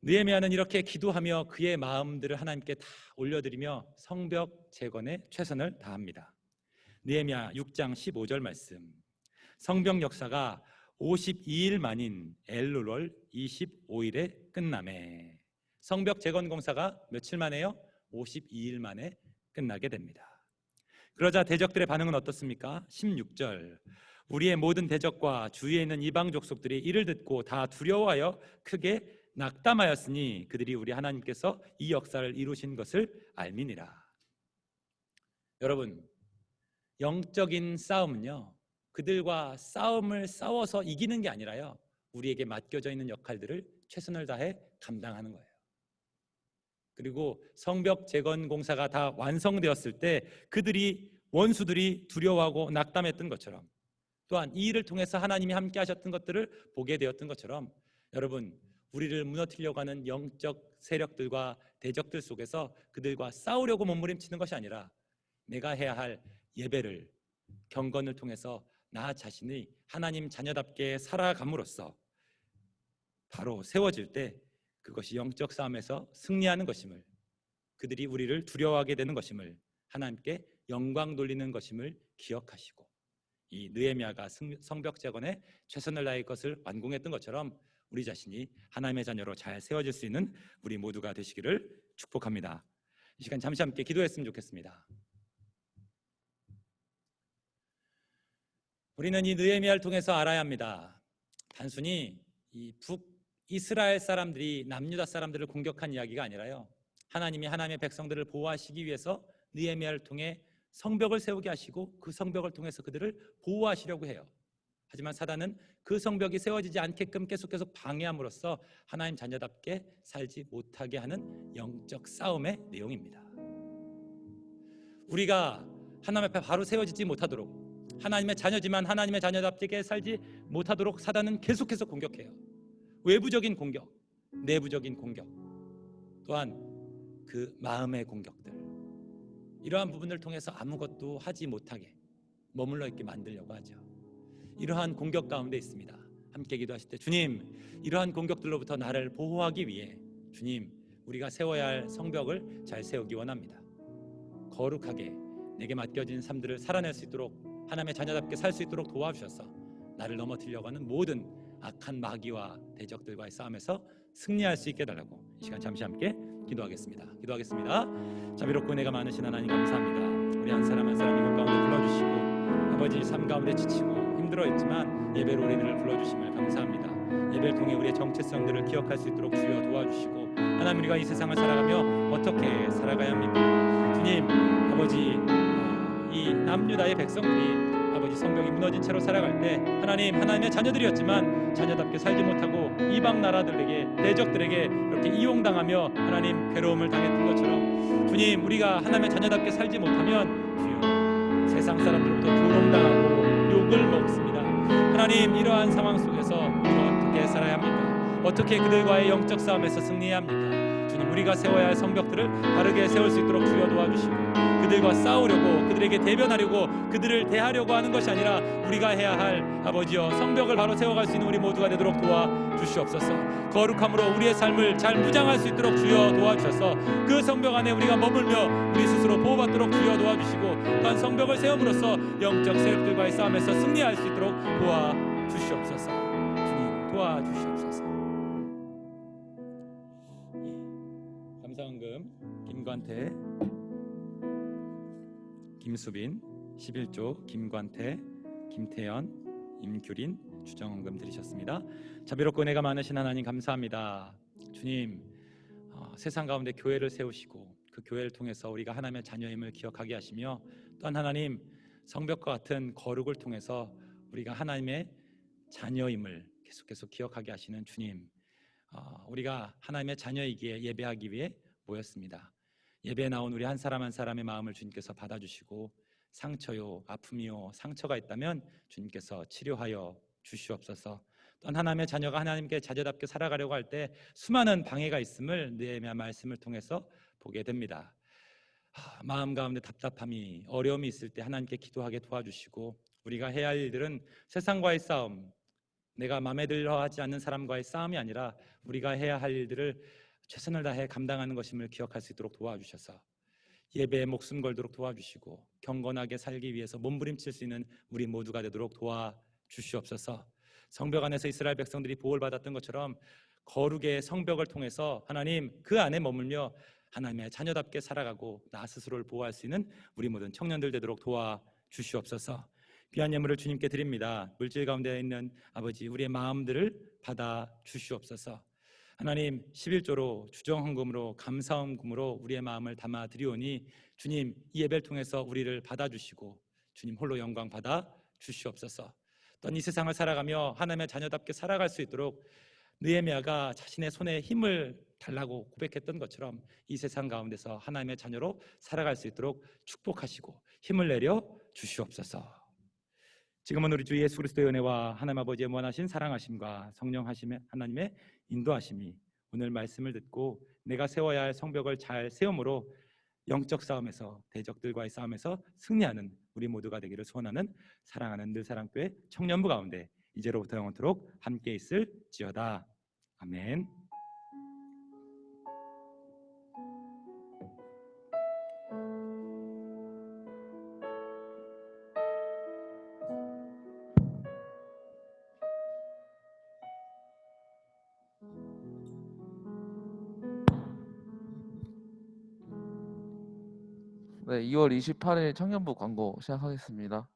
느헤미야는 이렇게 기도하며 그의 마음들을 하나님께 다 올려드리며 성벽 재건에 최선을 다합니다. 느헤미야 6장 15절 말씀, 성벽 역사가 52일 만인 엘룰월 25일에 끝나매. 성벽 재건 공사가 며칠 만에요? 52일 만에 끝나게 됩니다. 그러자 대적들의 반응은 어떻습니까? 16절, 우리의 모든 대적과 주위에 있는 이방 족속들이 이를 듣고 다 두려워하여 크게 낙담하였으니 그들이 우리 하나님께서 이 역사를 이루신 것을 알미니라. 여러분, 영적인 싸움은요, 그들과 싸움을 싸워서 이기는 게 아니라요, 우리에게 맡겨져 있는 역할들을 최선을 다해 감당하는 거예요. 그리고 성벽 재건 공사가 다 완성되었을 때 원수들이 두려워하고 낙담했던 것처럼, 또한 이 일을 통해서 하나님이 함께 하셨던 것들을 보게 되었던 것처럼, 여러분, 우리를 무너뜨리려고 하는 영적 세력들과 대적들 속에서 그들과 싸우려고 몸부림치는 것이 아니라 내가 해야 할 예배를, 경건을 통해서 나 자신이 하나님 자녀답게 살아감으로써 바로 세워질 때 그것이 영적 싸움에서 승리하는 것임을, 그들이 우리를 두려워하게 되는 것임을, 하나님께 영광 돌리는 것임을 기억하시고, 이 느헤미야가 성벽 재건에 최선을 다할 것을 완공했던 것처럼 우리 자신이 하나님의 자녀로 잘 세워질 수 있는 우리 모두가 되시기를 축복합니다. 이 시간 잠시 함께 기도했으면 좋겠습니다. 우리는 이 느헤미야를 통해서 알아야 합니다. 단순히 이 북이스라엘 사람들이 남유다 사람들을 공격한 이야기가 아니라요, 하나님이 하나님의 백성들을 보호하시기 위해서 느헤미야를 통해 성벽을 세우게 하시고 그 성벽을 통해서 그들을 보호하시려고 해요. 하지만 사단은 그 성벽이 세워지지 않게끔 계속 방해함으로써 하나님 자녀답게 살지 못하게 하는 영적 싸움의 내용입니다. 우리가 하나님 앞에 바로 세워지지 못하도록, 하나님의 자녀지만 하나님의 자녀답게 살지 못하도록 사단은 계속해서 공격해요. 외부적인 공격, 내부적인 공격, 또한 그 마음의 공격들, 이러한 부분을 통해서 아무것도 하지 못하게 머물러 있게 만들려고 하죠. 이러한 공격 가운데 있습니다. 함께 기도하실 때, 주님, 이러한 공격들로부터 나를 보호하기 위해 주님, 우리가 세워야 할 성벽을 잘 세우기 원합니다. 거룩하게 내게 맡겨진 삶들을 살아낼 수 있도록, 하나님의 자녀답게 살 수 있도록 도와주셔서 나를 넘어뜨리려고 하는 모든 악한 마귀와 대적들과의 싸움에서 승리할 수 있게 해달라고 이 시간 잠시 함께 기도하겠습니다. 기도하겠습니다. 자비롭고 은혜가 많으신 하나님 감사합니다. 우리 한 사람 한 사람 이곳 가운데 불러주시고 아버지 삶 가운데 지치고 힘들어했지만 예배로 우리들을 불러주심을 감사합니다. 예배를 통해 우리의 정체성들을 기억할 수 있도록 주여 도와주시고 하나님 우리가 이 세상을 살아가며 어떻게 살아가야 합니까? 주님 아버지 이 남유다의 백성들이 아버지 성벽이 무너진 채로 살아갈 때 하나님 하나님의 자녀들이었지만 자녀답게 살지 못하고 이방 나라들에게 대적들에게 이렇게 이용당하며 하나님 괴로움을 당했던 것처럼 주님 우리가 하나님의 자녀답게 살지 못하면 주여 세상 사람들로부터 조롱당하고 욕을 먹습니다. 하나님 이러한 상황 속에서 우리가 어떻게 살아야 합니까? 어떻게 그들과의 영적 싸움에서 승리해야 합니까? 주님 우리가 세워야 할 성벽들을 바르게 세울 수 있도록 주여 도와주시고 그들과 싸우려고 그들에게 대변하려고 그들을 대하려고 하는 것이 아니라 우리가 해야 할 아버지여 성벽을 바로 세워갈 수 있는 우리 모두가 되도록 도와주시옵소서. 거룩함으로 우리의 삶을 잘 무장할 수 있도록 주여 도와주셔서 그 성벽 안에 우리가 머물며 우리 스스로 보호받도록 주여 도와주시고 또한 성벽을 세움으로써 영적 세력들과의 싸움에서 승리할 수 있도록 도와주시옵소서. 주님 도와주시옵소서. 감사원금 김관태 김수빈 11조 김관태 김태연 임규린 주정원금 드리셨습니다. 자비롭고 은혜가 많으신 하나님 감사합니다. 주님 세상 가운데 교회를 세우시고 그 교회를 통해서 우리가 하나님의 자녀임을 기억하게 하시며 또한 하나님 성벽과 같은 거룩을 통해서 우리가 하나님의 자녀임을 계속해서 기억하게 하시는 주님, 우리가 하나님의 자녀이기에 예배하기 위해 모였습니다. 예배에 나온 우리 한 사람 한 사람의 마음을 주님께서 받아주시고 상처요 아픔이요 상처가 있다면 주님께서 치료하여 주시옵소서. 또한 하나님의 자녀가 하나님께 자녀답게 살아가려고 할 때 수많은 방해가 있음을 느헤미야 말씀을 통해서 보게 됩니다. 마음 가운데 답답함이 어려움이 있을 때 하나님께 기도하게 도와주시고 우리가 해야 할 일들은 세상과의 싸움, 내가 마음에 들어 하지 않는 사람과의 싸움이 아니라 우리가 해야 할 일들을 최선을 다해 감당하는 것임을 기억할 수 있도록 도와주셔서 예배에 목숨 걸도록 도와주시고 경건하게 살기 위해서 몸부림칠 수 있는 우리 모두가 되도록 도와주시옵소서. 성벽 안에서 이스라엘 백성들이 보호를 받았던 것처럼 거룩의 성벽을 통해서 하나님 그 안에 머물며 하나님의 자녀답게 살아가고 나 스스로를 보호할 수 있는 우리 모든 청년들 되도록 도와주시옵소서. 귀한 예물을 주님께 드립니다. 물질 가운데 있는 아버지 우리의 마음들을 받아 주시옵소서. 하나님 11조로 주정헌금으로 감사헌금으로 우리의 마음을 담아 드리오니 주님 이 예배를 통해서 우리를 받아주시고 주님 홀로 영광 받아 주시옵소서. 또한 이 세상을 살아가며 하나님의 자녀답게 살아갈 수 있도록 느헤미야가 자신의 손에 힘을 달라고 고백했던 것처럼 이 세상 가운데서 하나님의 자녀로 살아갈 수 있도록 축복하시고 힘을 내려 주시옵소서. 지금은 우리 주 예수 그리스도의 은혜와 하나님 아버지의 무한하신 사랑하심과 성령 하심의 하나님의 인도하심이 오늘 말씀을 듣고 내가 세워야 할 성벽을 잘 세움으로 영적 싸움에서 대적들과의 싸움에서 승리하는 우리 모두가 되기를 소원하는 사랑하는 늘사랑교회 청년부 가운데 이제로부터 영원토록 함께 있을지어다. 아멘. 네, 2월 28일 청년부 광고 시작하겠습니다.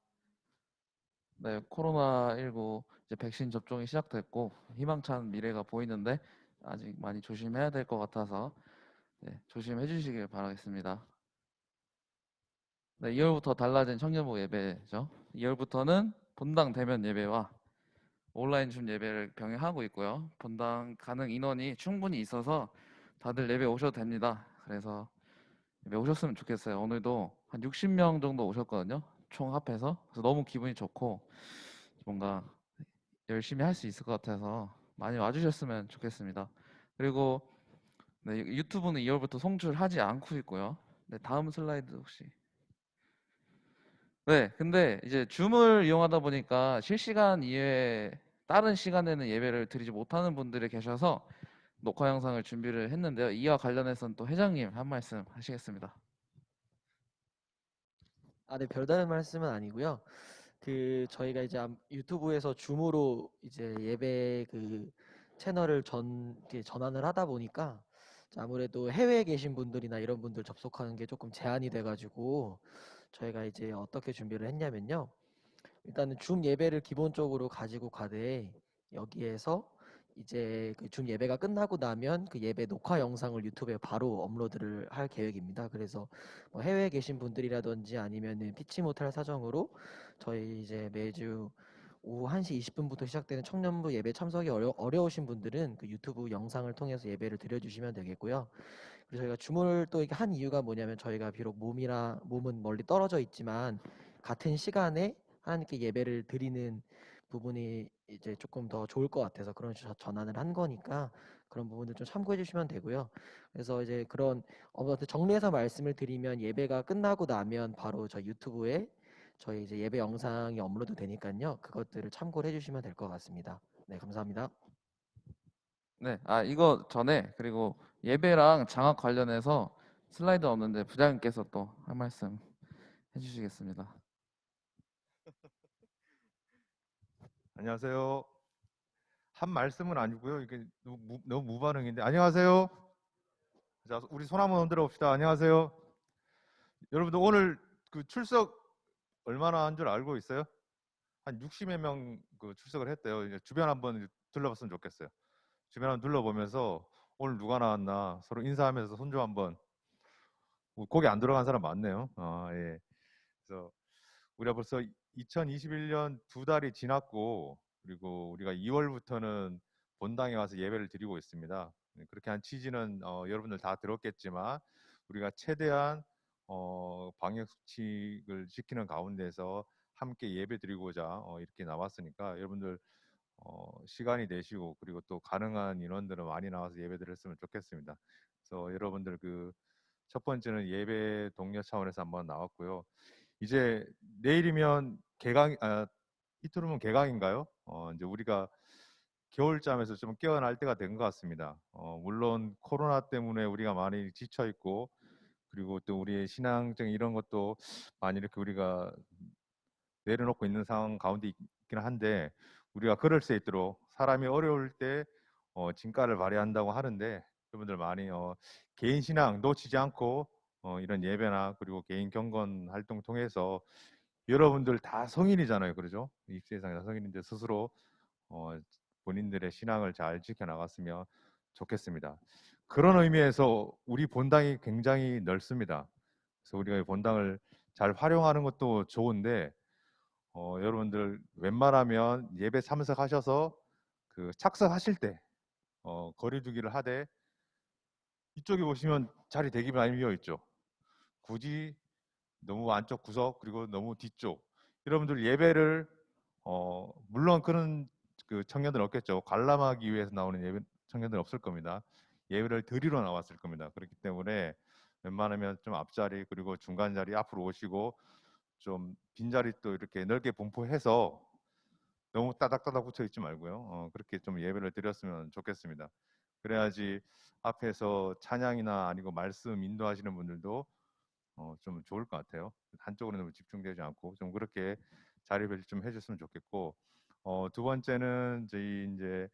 네, 코로나19 이제 백신 접종이 시작됐고 희망찬 미래가 보이는데 아직 많이 조심해야 될 것 같아서 조심해 주시길 바라겠습니다. 네, 2월부터 달라진 청년부 예배죠. 2월부터는 본당 대면 예배와 온라인 줌 예배를 병행하고 있고요. 본당 가능 인원이 충분히 있어서 다들 예배 오셔도 됩니다. 그래서 예배 오셨으면 좋겠어요. 오늘도 한 60명 정도 오셨거든요. 총 합해서. 그래서 너무 기분이 좋고 뭔가 열심히 할 수 있을 것 같아서 많이 와주셨으면 좋겠습니다. 그리고 네, 유튜브는 2월부터 송출하지 않고 있고요. 네, 다음 슬라이드 혹시. 네, 근데 이제 줌을 이용하다 보니까 실시간 이외에 다른 시간에는 예배를 드리지 못하는 분들이 계셔서 녹화 영상을 준비를 했는데요. 이와 관련해서는 또 회장님 한 말씀 하시겠습니다. 네, 별다른 말씀은 아니고요. 저희가 이제 유튜브에서 줌으로 이제 예배 채널을 이렇게 전환을 하다 보니까 아무래도 해외에 계신 분들이나 이런 분들 접속하는 게 조금 제한이 돼가지고 저희가 이제 어떻게 준비를 했냐면요. 일단은 줌 예배를 기본적으로 가지고 가되 여기에서 이제 그 줌 예배가 끝나고 나면 그 예배 녹화 영상을 유튜브에 바로 업로드를 할 계획입니다. 그래서 뭐 해외에 계신 분들이라든지 아니면은 피치 못할 사정으로 저희 이제 매주 오후 1시 20분부터 시작되는 청년부 예배 참석이 어려우신 분들은 그 유튜브 영상을 통해서 예배를 드려주시면 되겠고요. 그리고 저희가 줌을 또 이렇게 한 이유가 뭐냐면 저희가 비록 몸은 멀리 떨어져 있지만 같은 시간에 하나님께 예배를 드리는 부분이 이제 조금 더 좋을 것 같아서 그런 전환을 한 거니까 그런 부분들 좀 참고해 주시면 되고요. 그래서 이제 그런 정리해서 말씀을 드리면 예배가 끝나고 나면 바로 저 유튜브에 저희 이제 예배 영상이 업로드 되니까요. 그것들을 참고를 해주시면 될 것 같습니다. 네, 감사합니다. 네, 이거 전에 그리고 예배랑 장학 관련해서 슬라이드 없는데 부장님께서 또 한 말씀 해주시겠습니다. 안녕하세요. 한 말씀은 아니고요. 이게 너무 무반응인데. 안녕하세요. 자, 우리 손 한번 흔들어 봅시다. 안녕하세요. 여러분들 오늘 그 출석 얼마나 한 줄 알고 있어요? 한 60여 명 그 출석을 했대요. 이제 주변 한번 둘러봤으면 좋겠어요. 주변 한번 둘러보면서 오늘 누가 나왔나 서로 인사하면서 손 좀 한번. 거기 안 들어간 사람 많네요. 예. 그래서 우리가 벌써 2021년 2달이 지났고, 그리고 우리가 2월부터는 본당에 와서 예배를 드리고 있습니다. 그렇게 한 취지는 여러분들 다 들었겠지만 우리가 최대한 방역 수칙을 지키는 가운데서 함께 예배 드리고자 이렇게 나왔으니까 여러분들 시간이 되시고 그리고 또 가능한 인원들은 많이 나와서 예배 드렸으면 좋겠습니다. 그래서 여러분들 그 첫 번째는 예배 동료 차원에서 한번 나왔고요. 이제 내일이면 이틀 후면 개강인가요? 이제 우리가 겨울잠에서 좀 깨어날 때가 된 것 같습니다. 물론 코로나 때문에 우리가 많이 지쳐 있고 그리고 또 우리의 신앙적 이런 것도 많이 이렇게 우리가 내려놓고 있는 상황 가운데 있긴 한데 우리가 그럴 수 있도록 사람이 어려울 때 진가를 발휘한다고 하는데 여러분들 많이 개인 신앙 놓치지 않고 이런 예배나 그리고 개인 경건 활동 통해서 여러분들 다 성인이잖아요, 그러죠? 이 세상에 다 성인인데 스스로 본인들의 신앙을 잘 지켜나갔으면 좋겠습니다. 그런 의미에서 우리 본당이 굉장히 넓습니다. 그래서 우리가 이 본당을 잘 활용하는 것도 좋은데 여러분들 웬만하면 예배 참석하셔서 그 착석하실 때 거리두기를 하되 이쪽에 보시면 자리 되게 많이 비어 있죠. 굳이 너무 안쪽 구석 그리고 너무 뒤쪽 여러분들 예배를 물론 그런 그 청년들 없겠죠. 관람하기 위해서 나오는 예배 청년들 없을 겁니다. 예배를 드리러 나왔을 겁니다. 그렇기 때문에 웬만하면 좀 앞자리 그리고 중간 자리 앞으로 오시고 좀 빈자리 또 이렇게 넓게 분포해서 너무 따닥따닥 붙어 있지 말고요. 그렇게 좀 예배를 드렸으면 좋겠습니다. 그래야지 앞에서 찬양이나 아니고 말씀 인도하시는 분들도 좀 좋을 것 같아요. 한쪽으로 너무 집중되지 않고 좀 그렇게 자리를 좀 해줬으면 좋겠고 두 번째는 저희 이제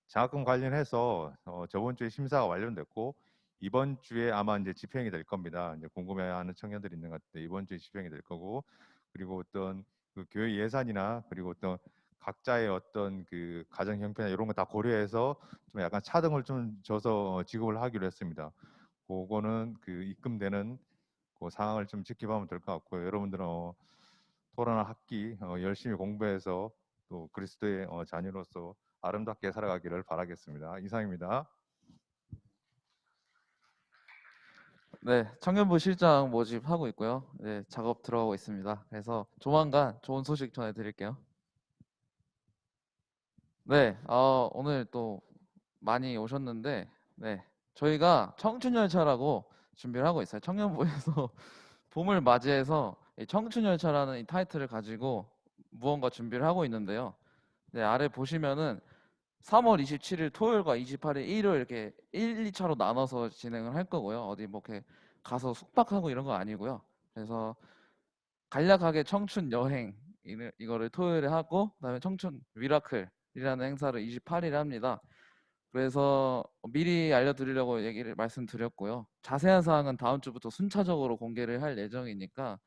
장학금 관련해서 저번 주에 심사가 완료됐고 이번 주에 아마 이제 집행이 될 겁니다. 이제 궁금해하는 청년들이 있는 것 같은데 이번 주에 집행이 될 거고 그리고 어떤 그 교회 예산이나 그리고 어떤 각자의 어떤 그 가정 형편이나 이런 거 다 고려해서 좀 약간 차등을 좀 줘서 지급을 하기로 했습니다. 그거는 그 입금되는 그 상황을 좀 지켜보면 될 것 같고요. 여러분들은 토론 학기 열심히 공부해서 또 그리스도의 자녀로서 아름답게 살아가기를 바라겠습니다. 이상입니다. 네, 청년부 실장 모집하고 있고요. 네, 작업 들어가고 있습니다. 그래서 조만간 좋은 소식 전해드릴게요. 네, 오늘 또 많이 오셨는데, 네, 저희가 청춘열차라고 준비를 하고 있어요. 청년부에서 봄을 맞이해서 이 청춘열차라는 이 타이틀을 가지고 무언가 준비를 하고 있는데요. 네, 아래 보시면은 3월 27일 토요일과 28일 일요일 이렇게 1, 2차로 나눠서 진행을 할 거고요. 어디 뭐 이렇게 가서 숙박하고 이런 거 아니고요. 그래서 간략하게 청춘 여행 이거를 토요일에 하고 그다음에 청춘 미라클이라는 행사를 28일에 합니다. 그래서 미리 알려드리려고 말씀드렸고요. 자세한 사항은 다음 주부터 순차적으로 공개를 할 예정이니까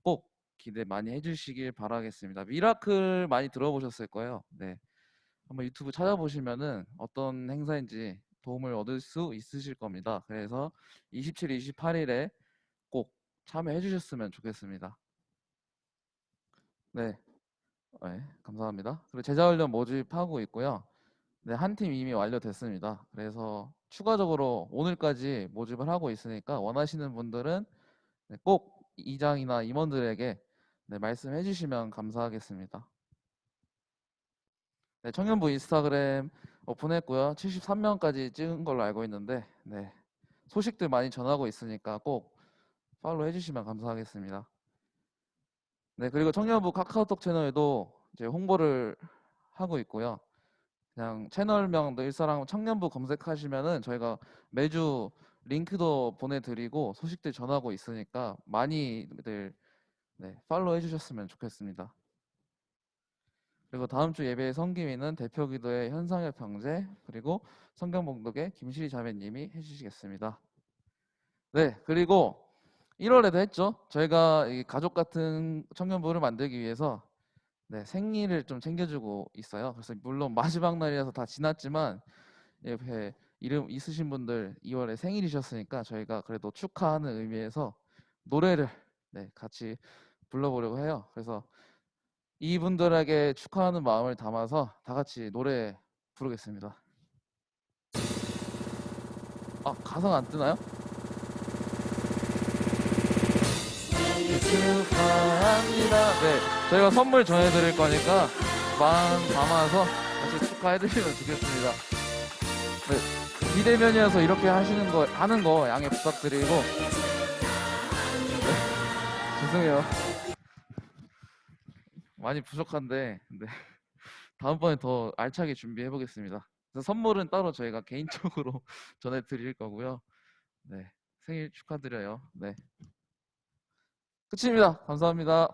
꼭 기대 많이 해주시길 바라겠습니다. 미라클 많이 들어보셨을 거예요. 네, 한번 유튜브 찾아보시면은 어떤 행사인지 도움을 얻을 수 있으실 겁니다. 그래서 27, 28일에 꼭 참여해 주셨으면 좋겠습니다. 네, 네, 감사합니다. 그리고 제자훈련 모집하고 있고요. 네, 한 팀 이미 완료됐습니다. 그래서 추가적으로 오늘까지 모집을 하고 있으니까 원하시는 분들은 네, 꼭 이장이나 임원들에게 네, 말씀해 주시면 감사하겠습니다. 네, 청년부 인스타그램 오픈했고요. 73명까지 찍은 걸로 알고 있는데 네, 소식들 많이 전하고 있으니까 꼭 팔로우 해주시면 감사하겠습니다. 네, 그리고 청년부 카카오톡 채널에도 이제 홍보를 하고 있고요. 그냥 채널명도 일사랑 청년부 검색하시면은 저희가 매주 링크도 보내드리고 소식들 전하고 있으니까 많이들 네, 팔로우 해주셨으면 좋겠습니다. 그리고 다음 주 예배의 성김이는 대표기도의 현상엽 형제 그리고 성경봉독의 김실희 자매님이 해주시겠습니다. 네, 그리고 1월에도 했죠. 저희가 이 가족 같은 청년부를 만들기 위해서 네, 생일을 좀 챙겨주고 있어요. 그래서 물론 마지막 날이라서 다 지났지만 옆에 이름 있으신 분들 2월에 생일이셨으니까 저희가 그래도 축하하는 의미에서 노래를 네, 같이 불러보려고 해요. 그래서 이분들에게 축하하는 마음을 담아서 다 같이 노래 부르겠습니다. 아, 가사가 안 뜨나요? 생일 축하합니다. 네, 저희가 선물 전해드릴 거니까 마음 담아서 같이 축하해드리면 좋겠습니다. 네, 비대면이어서 이렇게 하는 거 양해 부탁드리고 네, 죄송해요. 많이 부족한데 네, 다음번에 더 알차게 준비해 보겠습니다. 선물은 따로 저희가 개인적으로 전해드릴 거고요. 네, 생일 축하드려요. 네, 끝입니다. 감사합니다.